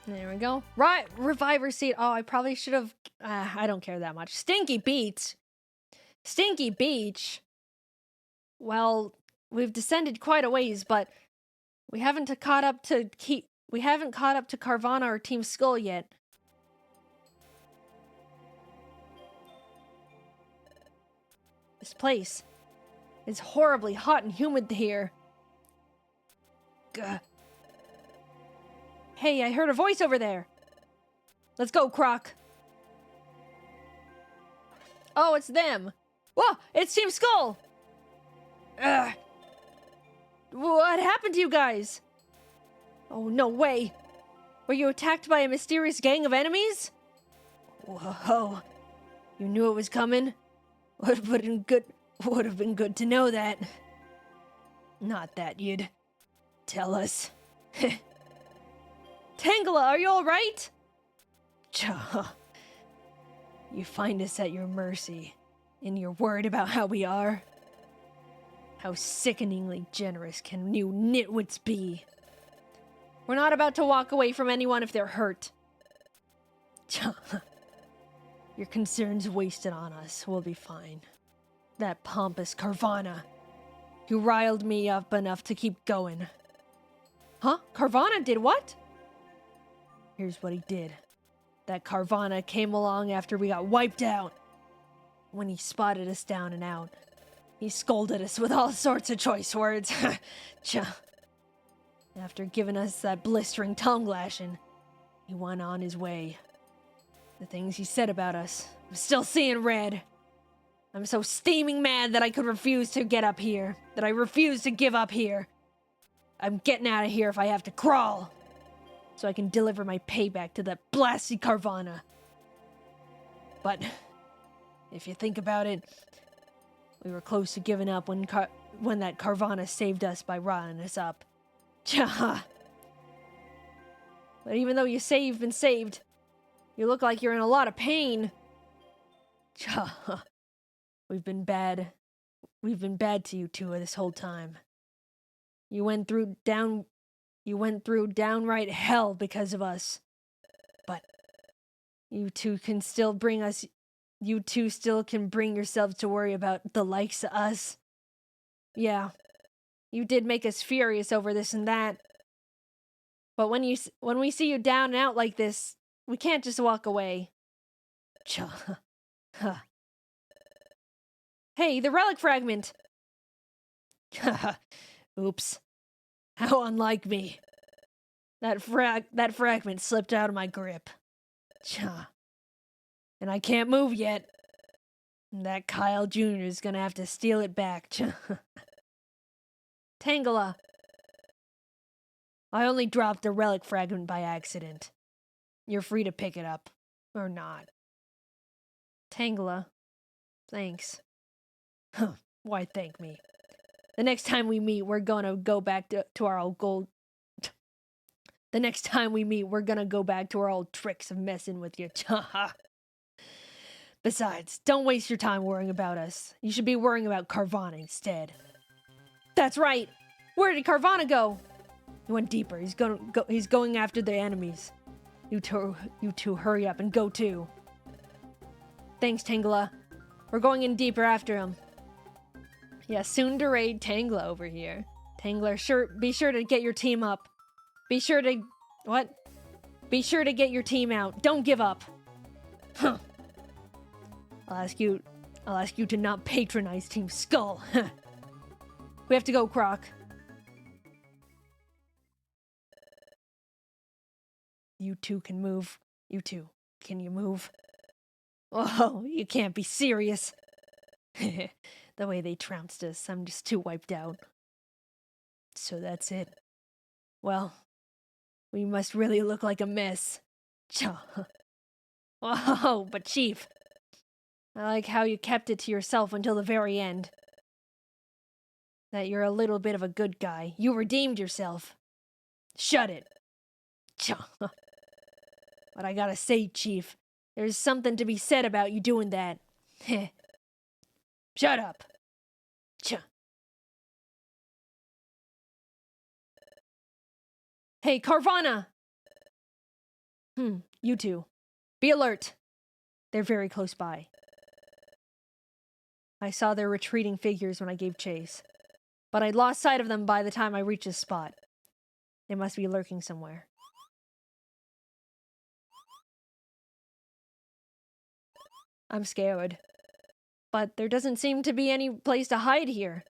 There we go. Right, Reviver seed. Oh, I probably should have... I don't care that much. Stinky Beats. Stinky Beach? Well, we've descended quite a ways, but we haven't caught up to Carvana or Team Skull yet. This place is horribly hot and humid here. Gah. Hey, I heard a voice over there. Let's go, Croc. Oh, it's them. Whoa, it's Team Skull. What happened to you guys? Oh, no way. Were you attacked by a mysterious gang of enemies? Whoa. You knew it was coming? Would have been good to know that. Not that you'd tell us. Tangela, are you alright? You find us at your mercy, and you're worried about how we are? How sickeningly generous can you nitwits be? We're not about to walk away from anyone if they're hurt. Your concern's wasted on us. We'll be fine. That pompous Carvana. You riled me up enough to keep going. Huh? Carvana did what? Here's what he did. That Carvana came along after we got wiped out. When he spotted us down and out, he scolded us with all sorts of choice words. After giving us that blistering tongue lashing, he went on his way. The things he said about us, I'm still seeing red. I'm so steaming mad that I could refuse to get up here, that I refuse to give up here. I'm getting out of here if I have to crawl, so I can deliver my payback to that blasted Carvana. But if you think about it, we were close to giving up when that Carvana saved us by rotting us up. But even though you've been saved, you look like you're in a lot of pain. We've been bad to you two this whole time. You went through downright hell because of us. But you two still can bring yourselves to worry about the likes of us. Yeah, you did make us furious over this and that. But when we see you down and out like this, we can't just walk away. Hey, the relic fragment! Oops. How unlike me. That fragment slipped out of my grip. And I can't move yet. That Kyle Jr. is gonna have to steal it back. Tangela. I only dropped the relic fragment by accident. You're free to pick it up. Or not. Tangela. Thanks. Why thank me? The next time we meet, we're gonna go back to our old gold. The next time we meet, we're gonna go back to our old tricks of messing with you. Besides, don't waste your time worrying about us. You should be worrying about Carvana instead. That's right! Where did Carvana go? He went deeper. He's going after the enemies. You two hurry up and go too. Thanks, Tangela. We're going in deeper after him. Yeah, soon to raid Tangela over here. Tangela, be sure to get your team up. Be sure to get your team out. Don't give up. Huh. I'll ask you to not patronize Team Skull. We have to go, Croc. You two can move. You two, can you move? Oh, you can't be serious. The way they trounced us, I'm just too wiped out. So that's it. Well, we must really look like a mess. Oh, but Chief, I like how you kept it to yourself until the very end. That you're a little bit of a good guy. You redeemed yourself. Shut it. But I gotta say, Chief, there's something to be said about you doing that. Shut up. Hey, Carvana! You two. Be alert. They're very close by. I saw their retreating figures when I gave chase, but I'd lost sight of them by the time I reached this spot. They must be lurking somewhere. I'm scared, but there doesn't seem to be any place to hide here.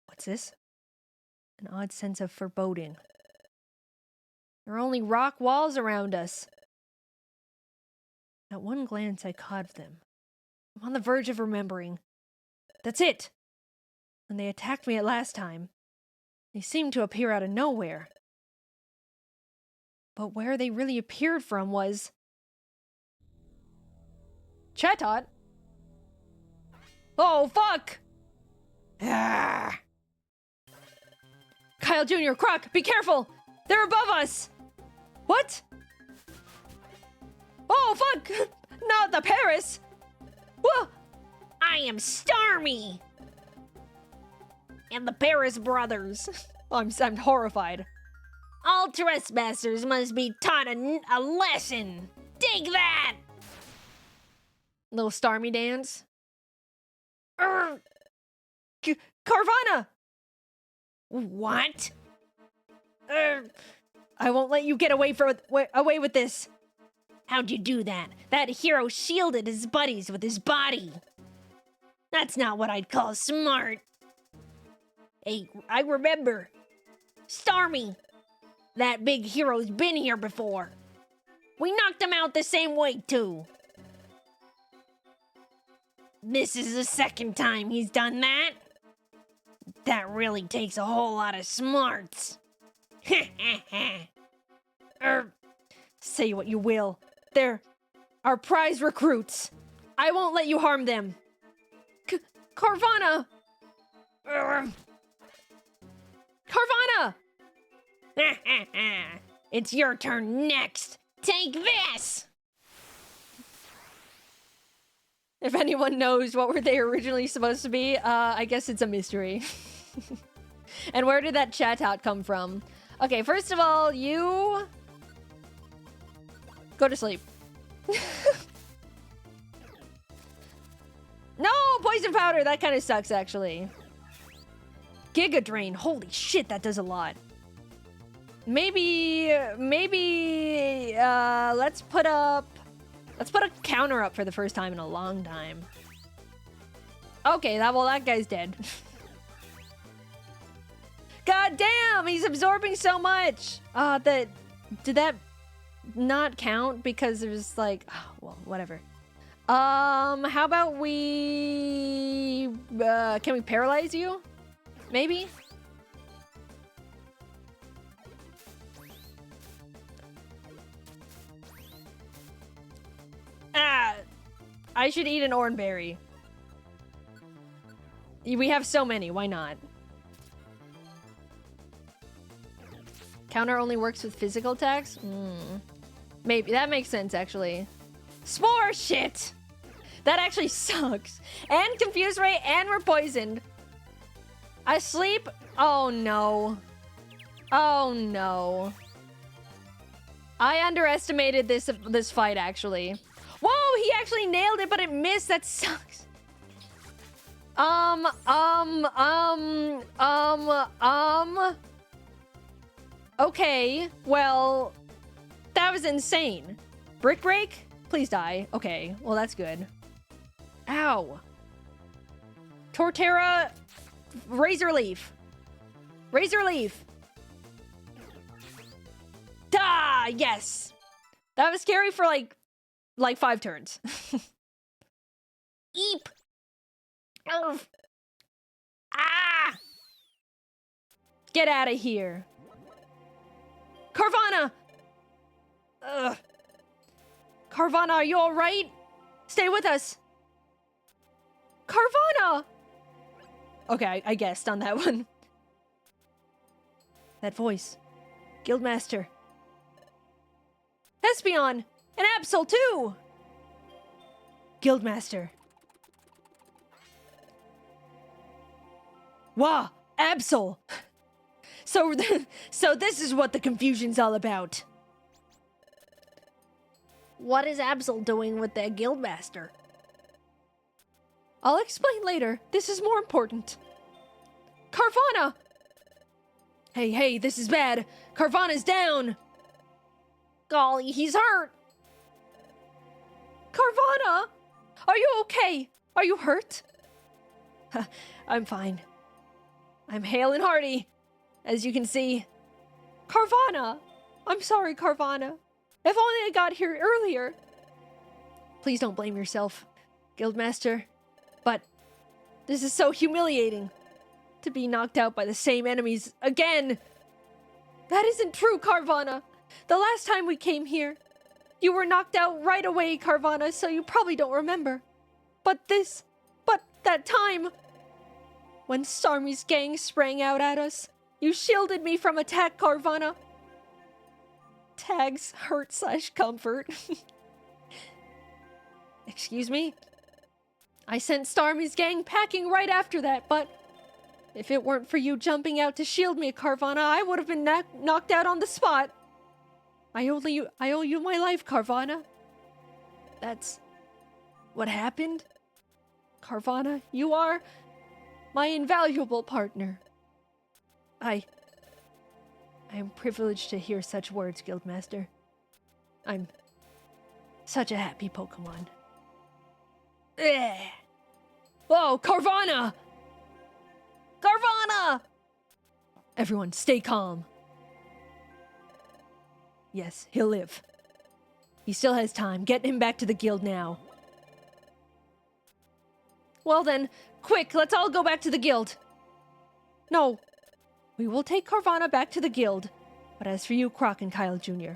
What's this? An odd sense of foreboding. There are only rock walls around us. At one glance, I caught of them. I'm on the verge of remembering. That's it! When they attacked me at last time, they seemed to appear out of nowhere. But where they really appeared from was... Chatot? Oh, fuck! Ah. Kyle Jr., Croc, be careful! They're above us! What? Oh, fuck! Not the Paris! Whoa! I am Starmie! And the Paris brothers. I'm horrified. All trespassers must be taught a lesson! Take that! Little Starmie dance. Carvana! What? I won't let you get away with this. How'd you do that? That hero shielded his buddies with his body. That's not what I'd call smart. Hey, I remember. Starmie. That big hero's been here before. We knocked him out the same way, too. This is the second time he's done that. That really takes a whole lot of smarts. Say what you will. They're our prize recruits. I won't let you harm them. Carvana! Carvana! It's your turn next. Take this! If anyone knows what were they originally supposed to be, I guess it's a mystery. And where did that Chatot come from? Okay, first of all, you... go to sleep. No! Poison powder! That kind of sucks, actually. Giga Drain. Holy shit, that does a lot. Maybe, let's put a counter up for the first time in a long time. Okay, that guy's dead. God damn, he's absorbing so much. Did that not count because there's like, oh, well, whatever. How about can we paralyze you? Maybe? I should eat an oranberry. We have so many, why not? Counter only works with physical attacks? Maybe, that makes sense, actually. Spore shit! That actually sucks. And Confuse Ray, and we're poisoned. Asleep? Oh no. Oh no. I underestimated this fight, actually. Whoa, he actually nailed it, but it missed. That sucks. Okay, well, that was insane. Brick Break? Please die. Okay, well, that's good. Ow. Torterra, Razor Leaf. Razor Leaf. Da! Yes. That was scary for like 5 turns. Eep. Oof. Ah! Get out of here. Carvana! Ugh. Carvana, are you alright? Stay with us. Carvana! Okay, I guessed on that one. That voice. Guildmaster. Espion! And Absol, too! Guildmaster. Wah! Absol! So this is what the confusion's all about. What is Absol doing with the Guildmaster? I'll explain later. This is more important. Carvana! Hey, this is bad. Carvana's down. Golly, he's hurt. Carvana! Are you okay? Are you hurt? I'm fine. I'm hale and hearty, as you can see. Carvana! I'm sorry, Carvana. If only I got here earlier. Please don't blame yourself, Guildmaster. But this is so humiliating. To be knocked out by the same enemies again. That isn't true, Carvana. The last time we came here, you were knocked out right away, Carvana, so you probably don't remember. But that time, when Starmie's gang sprang out at us, you shielded me from attack, Carvana. Tags hurt/comfort. Excuse me? I sent Starmie's gang packing right after that, but if it weren't for you jumping out to shield me, Carvana, I would have been knocked out on the spot. I owe you my life, Carvana. That's what happened? Carvana, you are my invaluable partner. I am privileged to hear such words, Guildmaster. I'm such a happy Pokemon. Whoa, Carvana! Carvana! Everyone, stay calm. Yes, he'll live. He still has time. Get him back to the guild now. Well then, quick, let's all go back to the guild. No. We will take Carvana back to the guild. But as for you, Croc and Kyle Jr.,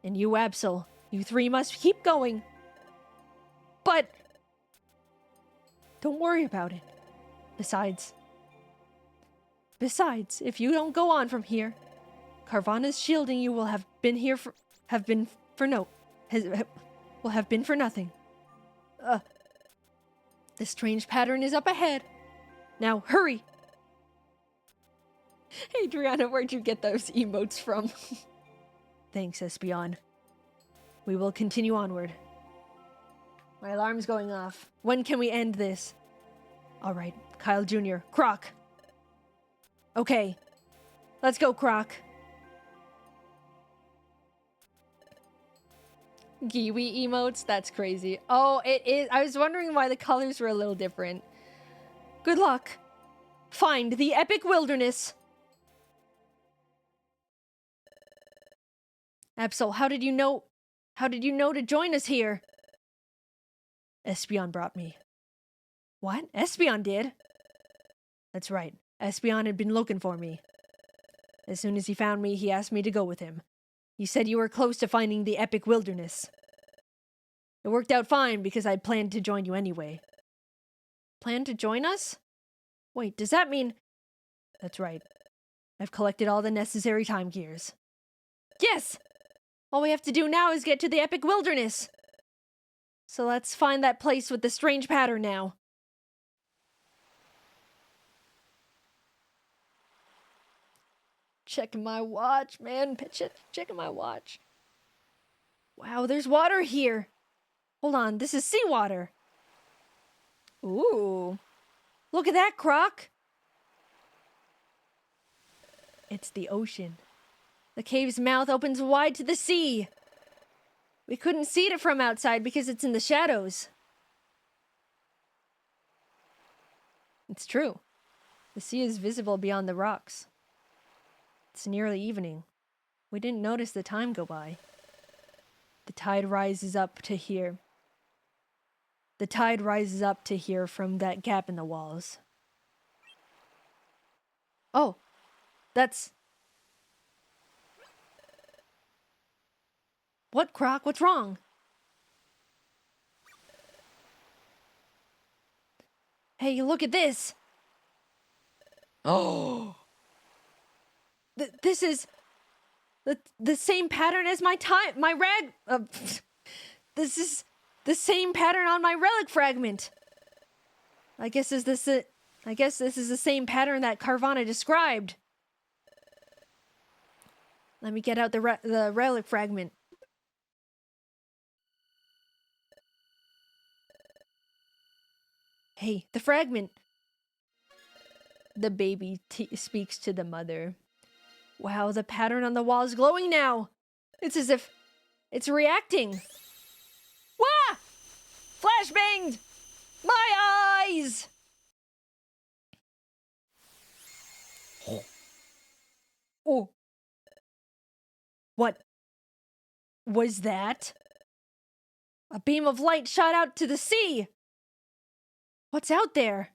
and you, Absol, you three must keep going. But don't worry about it. Besides, if you don't go on from here, Carvana's shielding you will have been for nothing. The strange pattern is up ahead. Now, hurry! Adriana, where'd you get those emotes from? Thanks, Espeon. We will continue onward. My alarm's going off. When can we end this? Alright, Kyle Jr., Croc. Okay, let's go, Croc. Giwi emotes? That's crazy. Oh, it is. I was wondering why the colors were a little different. Good luck. Find the epic wilderness. Absol, how did you know to join us here? Espeon brought me. What? Espeon did? That's right. Espeon had been looking for me. As soon as he found me, he asked me to go with him. He said you were close to finding the epic wilderness. It worked out fine because I'd planned to join you anyway. Planned to join us? Wait, does that mean... That's right. I've collected all the necessary time gears. Yes! All we have to do now is get to the epic wilderness. So let's find that place with the strange pattern now. Checking my watch, man. Checking my watch. Wow, there's water here. Hold on, this is seawater. Ooh. Look at that, Croc. It's the ocean. The cave's mouth opens wide to the sea. We couldn't see it from outside because it's in the shadows. It's true. The sea is visible beyond the rocks. It's nearly evening. We didn't notice the time go by. The tide rises up to here. The tide rises up to here from that gap in the walls. Oh, that's... What, Croc? What's wrong? Hey, look at this! Oh! This is... The same pattern as my rag... this is the same pattern on my relic fragment. I guess this is the same pattern that Carvana described. Let me get out the relic fragment. Hey, the fragment. The baby speaks to the mother. Wow, the pattern on the wall is glowing now. It's as if it's reacting. Wah! Flashbanged! My eyes! Oh. What was that? A beam of light shot out to the sea. What's out there?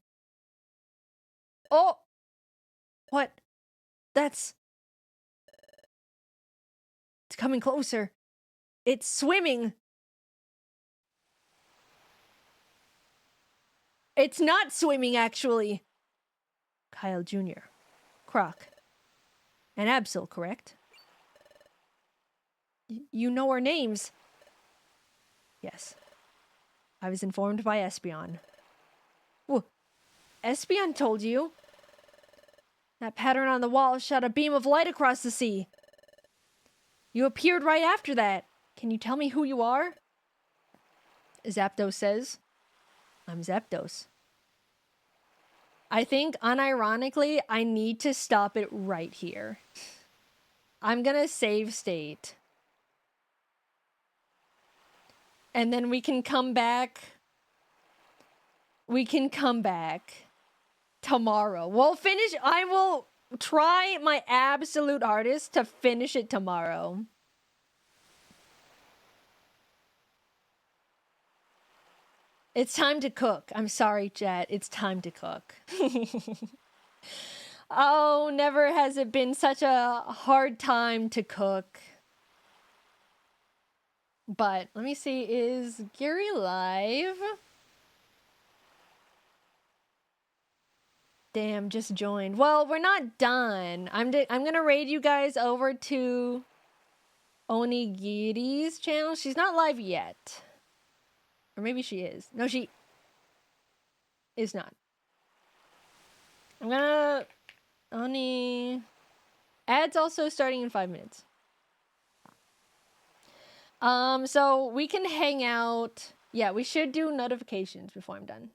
Oh! What? That's... It's coming closer. It's swimming. It's not swimming, actually. Kyle Jr., Croc, and Absol, correct? You know our names. Yes. I was informed by Espeon. Whoa. Espeon told you? That pattern on the wall shot a beam of light across the sea. You appeared right after that. Can you tell me who you are? Zapdos says. I'm Zapdos. I think, unironically, I need to stop it right here. I'm gonna save state. And then we can come back. We can come back tomorrow. We'll finish. I will try my absolute hardest to finish it tomorrow. It's time to cook. I'm sorry, chat. It's time to cook. Oh, never has it been such a hard time to cook. But let me see, is Gary live? Damn, just joined. Well, we're not done. I'm gonna raid you guys over to Onigiri's channel. She's not live yet. Or maybe she is. No, she is not. I'm gonna... Ads also starting in 5 minutes. So we can hang out. Yeah, we should do notifications before I'm done.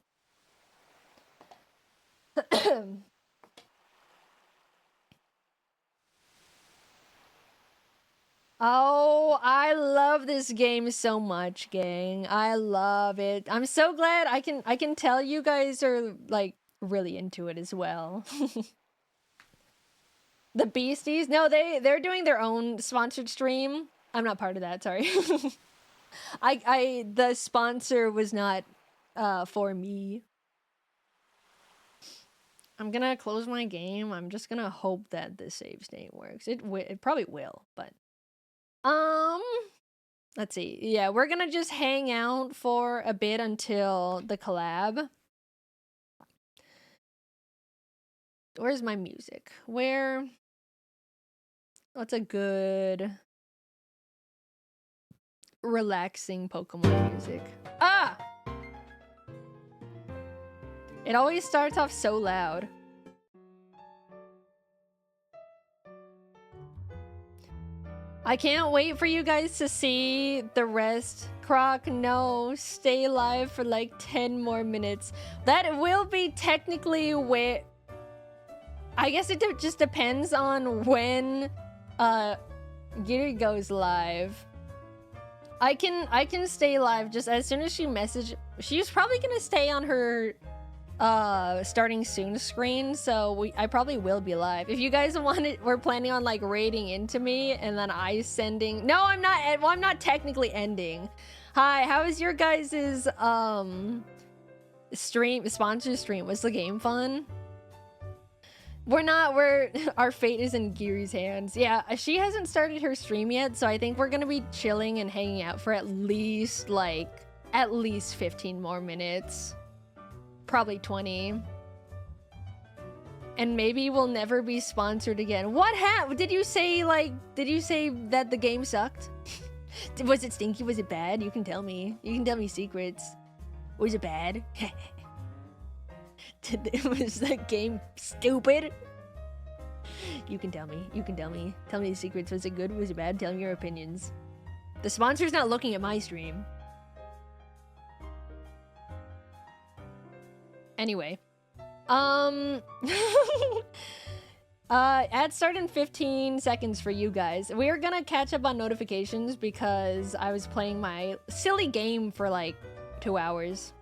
Oh, I love this game so much, gang. I love it. I'm so glad I can tell you guys are like really into it as well. The Beasties? No, they're doing their own sponsored stream. I'm not part of that, sorry. The sponsor was not for me. I'm gonna close my game. I'm just gonna hope that the save state works. It probably will, but let's see. Yeah, we're gonna just hang out for a bit until the collab. Where's my music? What's a good relaxing Pokemon music? Ah! It always starts off so loud. I can't wait for you guys to see the rest. Croc, no, stay alive for like 10 more minutes. That will be technically where... I guess it just depends on when Giri goes live. I can stay live just as soon as she messaged. She's probably gonna stay on her starting soon screen, so I probably will be live. If you guys we're planning on like raiding into me and then I sending... No, I'm not. Well, I'm not technically ending. Hi, how is your guys's sponsor stream? Was the game fun? Our fate is in Giri's hands. Yeah, she hasn't started her stream yet, so I think we're gonna be chilling and hanging out for at least 15 more minutes. Probably 20. And maybe we'll never be sponsored again. What did you say that the game sucked? Was it stinky? Was it bad? You can tell me. You can tell me secrets. Was it bad? Was that game stupid? You can tell me. You can tell me. Tell me the secrets. Was it good? Was it bad? Tell me your opinions. The sponsor's not looking at my stream. Anyway. Ad start in 15 seconds for you guys. We're gonna catch up on notifications because I was playing my silly game for like 2 hours.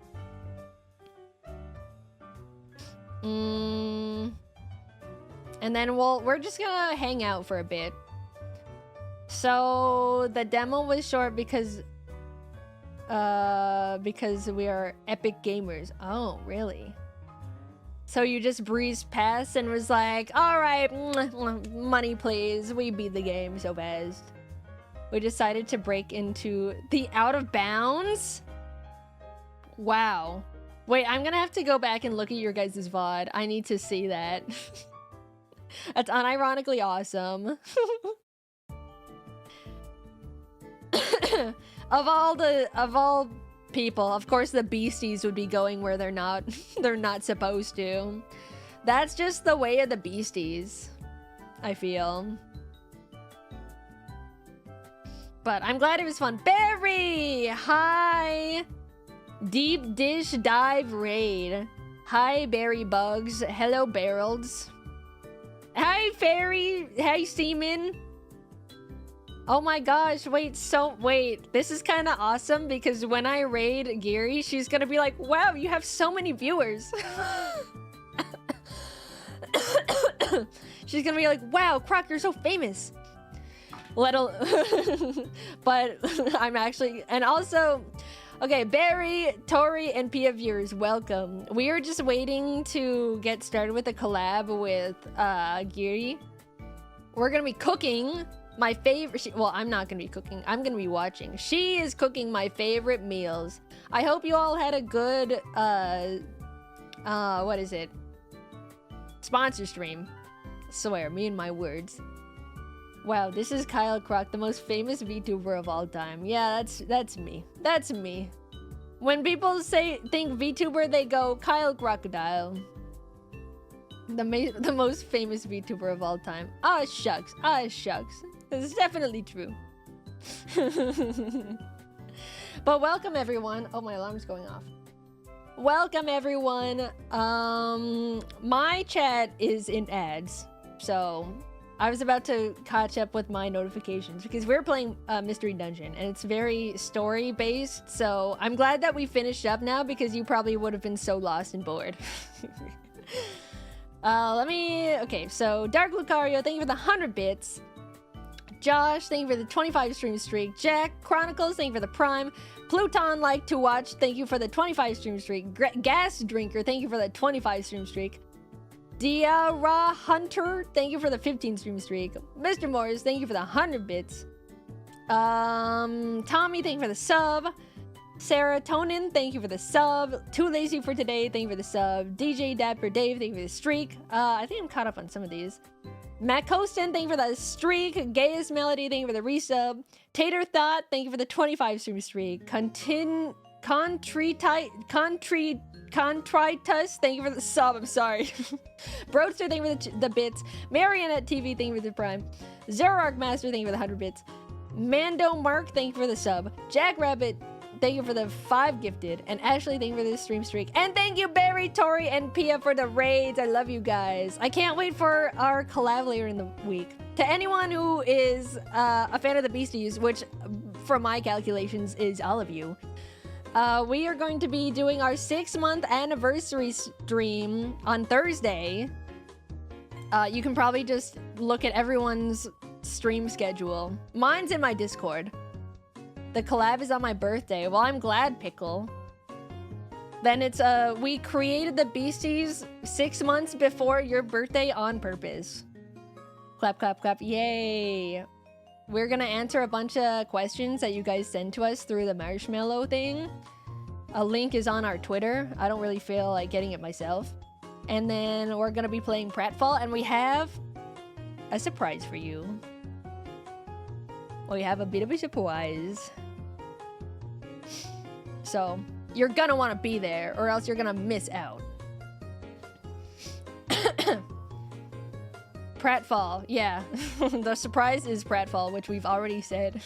And then we're just gonna hang out for a bit. So the demo was short because we are epic gamers. Oh, really? So you just breezed past and was like, all right, money please. We beat the game so fast. We decided to break into the out of bounds. Wow. Wait, I'm gonna have to go back and look at your guys' VOD. I need to see that. That's unironically awesome. Of all people, of course the beasties would be going where they're not supposed to. That's just the way of the beasties, I feel. But I'm glad it was fun. Barry! Hi! Deep Dish Dive Raid. Hi, Berry Bugs. Hello, Barrels. Hi, Fairy. Hi, Seaman. Oh my gosh, wait, this is kind of awesome because when I raid Geary, she's gonna be like, wow, you have so many viewers. She's gonna be like, wow, Croc, you're so famous. But I'm actually, and also, okay, Barry, Tori, and Pia viewers, welcome. We are just waiting to get started with a collab with Geary. We're gonna be cooking my favorite, well, I'm not gonna be cooking, I'm gonna be watching. She is cooking my favorite meals. I hope you all had a good, what is it? Sponsor stream. Swear, me and my words. Wow, this is Kyle Croc, the most famous VTuber of all time. Yeah, that's me. That's me. When people think VTuber, they go Kyle Crocodile. The most famous VTuber of all time. Ah, shucks. Ah, shucks. This is definitely true. But welcome everyone. Oh, my alarm's going off. Welcome everyone. My chat is in ads, so I was about to catch up with my notifications because we're playing Mystery Dungeon and it's very story based. So I'm glad that we finished up now because you probably would have been so lost and bored. Okay, so Dark Lucario, thank you for the 100 bits. Josh, thank you for the 25 stream streak. Jack Chronicles, thank you for the Prime. Pluton Like to Watch, thank you for the 25 stream streak. Gas Drinker, thank you for the 25 stream streak. Diara Hunter, thank you for the 15 stream streak. Mr. Morris, thank you for the 100 bits. Tommy, thank you for the sub. Serotonin, thank you for the sub. Too Lazy for Today, thank you for the sub. DJ Dapper Dave, thank you for the streak. I think I'm caught up on some of these. Matt Costin, thank you for the streak. Gayest Melody, thank you for the resub. Tater Thought, thank you for the 25 stream streak. Contritus, thank you for the sub, I'm sorry. Broadster, thank you for the bits. Marionette TV, thank you for the Prime. Zerark Master, thank you for the 100 bits. Mando Mark, thank you for the sub. Jack Rabbit, thank you for the 5 gifted. And Ashley, thank you for the stream streak. And thank you, Barry, Tori, and Pia for the raids. I love you guys. I can't wait for our collab later in the week. To anyone who is a fan of the Beasties, which from my calculations is all of you, we are going to be doing our 6-month anniversary stream on Thursday. You can probably just look at everyone's stream schedule. Mine's in my Discord. The collab is on my birthday. Well, I'm glad, Pickle. Then it's, we created the Beasties 6 months before your birthday on purpose. Clap, clap, clap. Yay. We're gonna answer a bunch of questions that you guys send to us through the marshmallow thing. A link is on our Twitter. I don't really feel like getting it myself. And then we're gonna be playing Pratfall, and we have a surprise for you. We have a bit of a surprise. So, you're gonna want to be there, or else you're gonna miss out. Pratfall, yeah. The surprise is Pratfall, which we've already said.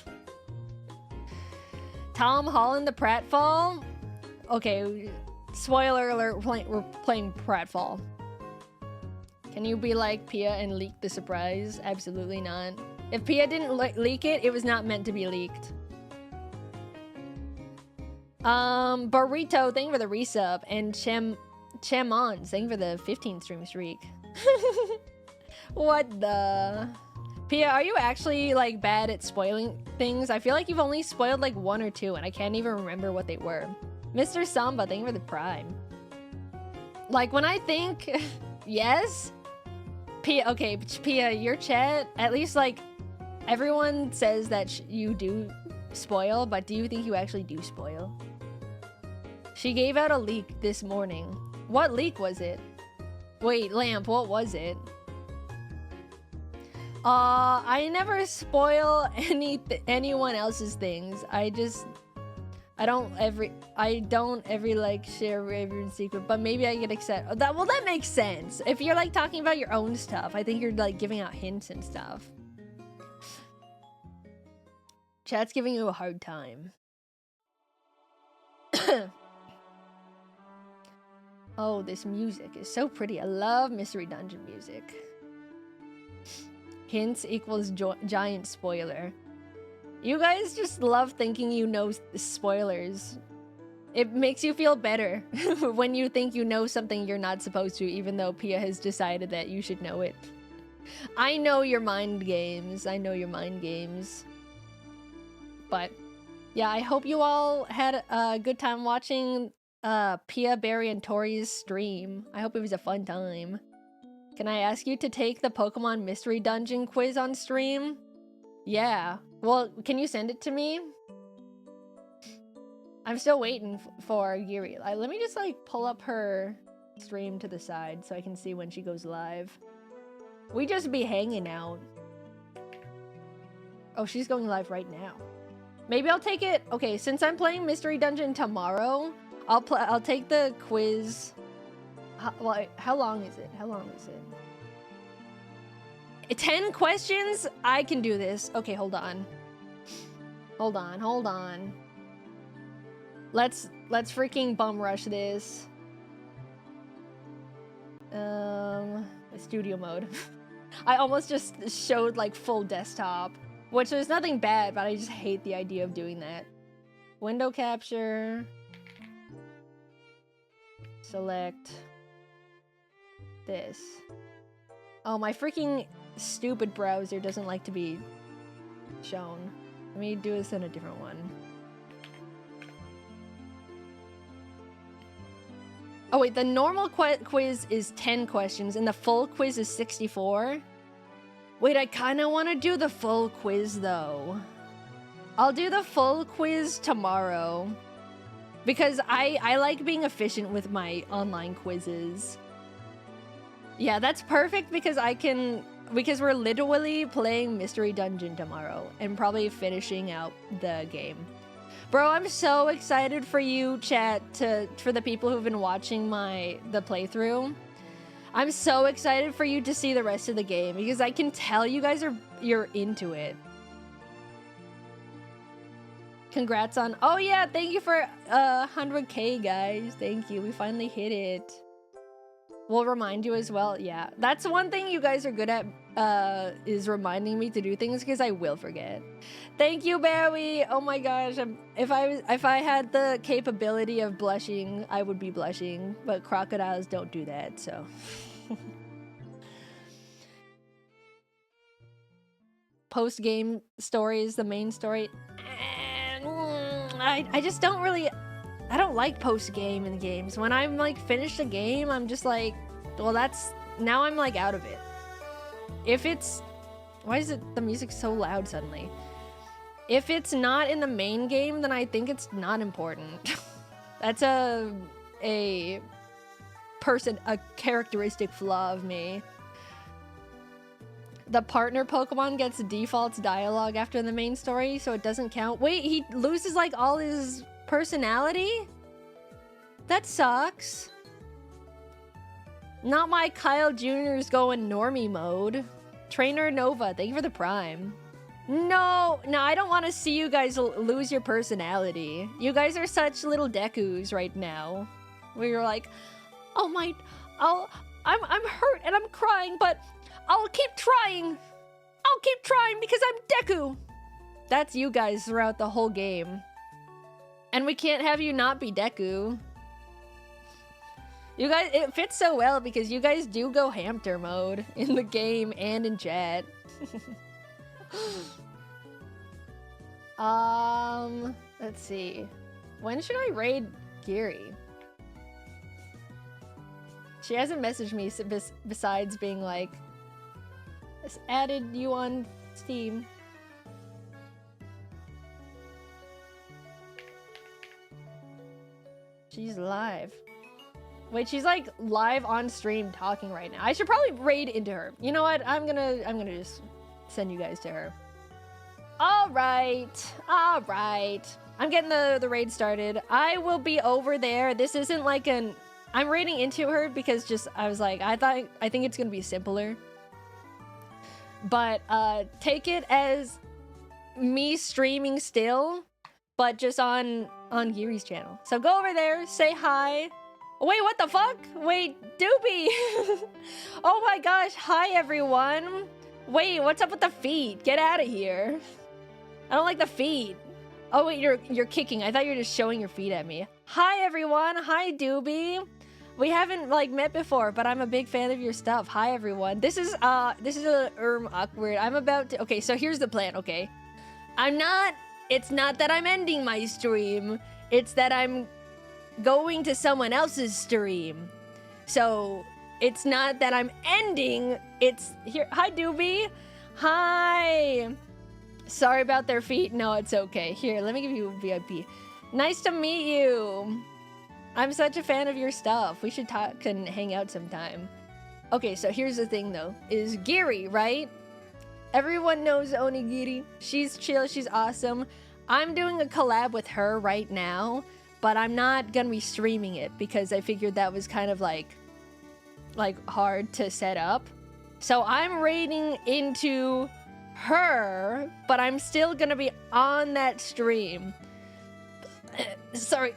Tom Holland the Pratfall? Okay, Spoiler alert, we're playing Pratfall. Can you be like Pia and leak the surprise? Absolutely not. If Pia didn't leak it, it was not meant to be leaked. Burrito, thank you for the resub. And Chamon, thank you for the 15 stream streak. What the... Pia, are you actually, like, bad at spoiling things? I feel like you've only spoiled, like, 1 or 2, and I can't even remember what they were. Mr. Samba, thank you for the prime. Like, when I think... Yes? Pia, okay, Pia, your chat, at least, like, everyone says that you do spoil, but do you think you actually do spoil? She gave out a leak this morning. What leak was it? Wait, Lamp, what was it? I never spoil anyone else's things. I don't every like share everyone's secret, but maybe I get excited. Well, that makes sense. If you're like talking about your own stuff, I think you're like giving out hints and stuff. Chat's giving you a hard time. Oh, this music is so pretty. I love Mystery Dungeon music. Hints equals giant spoiler. You guys just love thinking you know spoilers. It makes you feel better when you think you know something you're not supposed to, even though Pia has decided that you should know it. I know your mind games. I know your mind games. But yeah, I hope you all had a good time watching Pia, Barry, and Tori's stream. I hope it was a fun time. Can I ask you to take the Pokemon Mystery Dungeon quiz on stream? Yeah. Well, can you send it to me? I'm still waiting for Yuri. Let me just like pull up her stream to the side so I can see when she goes live. We just be hanging out. Oh, she's going live right now. Maybe I'll take it. Okay, since I'm playing Mystery Dungeon tomorrow, I'll take the quiz. How long is it? How long is it? 10 questions? I can do this. Okay, hold on. Hold on. Let's freaking bum rush this. Studio mode. I almost just showed like full desktop, which is nothing bad, but I just hate the idea of doing that. Window capture. Select this. Oh, my freaking stupid browser doesn't like to be shown. Let me do this in a different one. Oh wait, the normal quiz is 10 questions and the full quiz is 64. Wait, I kind of want to do the full quiz though. I'll do the full quiz tomorrow because I like being efficient with my online quizzes. Yeah, that's perfect because because we're literally playing Mystery Dungeon tomorrow and probably finishing out the game. Bro, I'm so excited for you, chat, for the people who've been watching the playthrough. I'm so excited for you to see the rest of the game because I can tell you guys you're into it. Congrats on... Oh yeah, thank you for 100K, guys. Thank you. We finally hit it. We'll remind you as well. Yeah, that's one thing you guys are good at, is reminding me to do things because I will forget. Thank you, Barry. Oh my gosh, if I had the capability of blushing, I would be blushing, but crocodiles don't do that, so. Post-game stories, the main story. I just don't really... I don't like post-game in games. When I'm like finished a game, I'm just like, well, now I'm like out of it. If it's... Why is the music so loud suddenly? If it's not in the main game, then I think it's not important. That's a characteristic flaw of me. The partner Pokemon gets defaults dialogue after the main story, so it doesn't count. Wait, he loses like all his personality? That sucks. Not my Kyle Jr.'s going normie mode. Trainer Nova, thank you for the prime. No, I don't want to see you guys lose your personality. You guys are such little Dekus right now. We were like, oh my, I'm hurt and I'm crying, but I'll keep trying. I'll keep trying because I'm Deku. That's you guys throughout the whole game. And we can't have you not be Deku. You guys, it fits so well because you guys do go hamster mode in the game and in chat. Let's see. When should I raid Giri? She hasn't messaged me besides being like, "Just added you on Steam." She's live. Wait, she's like live on stream talking right now. I should probably raid into her. You know what? I'm gonna just send you guys to her. All right. I'm getting the raid started. I will be over there. This isn't like I'm raiding into her because I was like, I think it's gonna be simpler. But take it as me streaming still, but just on Giri's channel. So go over there, say hi. Wait, what the fuck? Wait, Doobie! Oh my gosh, hi everyone! Wait, what's up with the feet? Get out of here. I don't like the feet. Oh wait, you're kicking. I thought you were just showing your feet at me. Hi everyone, hi Doobie. We haven't like met before, but I'm a big fan of your stuff. Hi everyone. This is a awkward. I'm about to, okay, so here's the plan, okay? It's not that I'm ending my stream. It's that I'm going to someone else's stream. So it's not that I'm ending, it's here. Hi Doobie. Hi. Sorry about their feet. No, it's okay. Here, let me give you a VIP. Nice to meet you. I'm such a fan of your stuff. We should talk and hang out sometime. Okay, so here's the thing though, is Giri, right? Everyone knows Onigiri. She's chill, she's awesome. I'm doing a collab with her right now, but I'm not gonna be streaming it because I figured that was kind of like hard to set up. So I'm raiding into her, but I'm still gonna be on that stream. Sorry.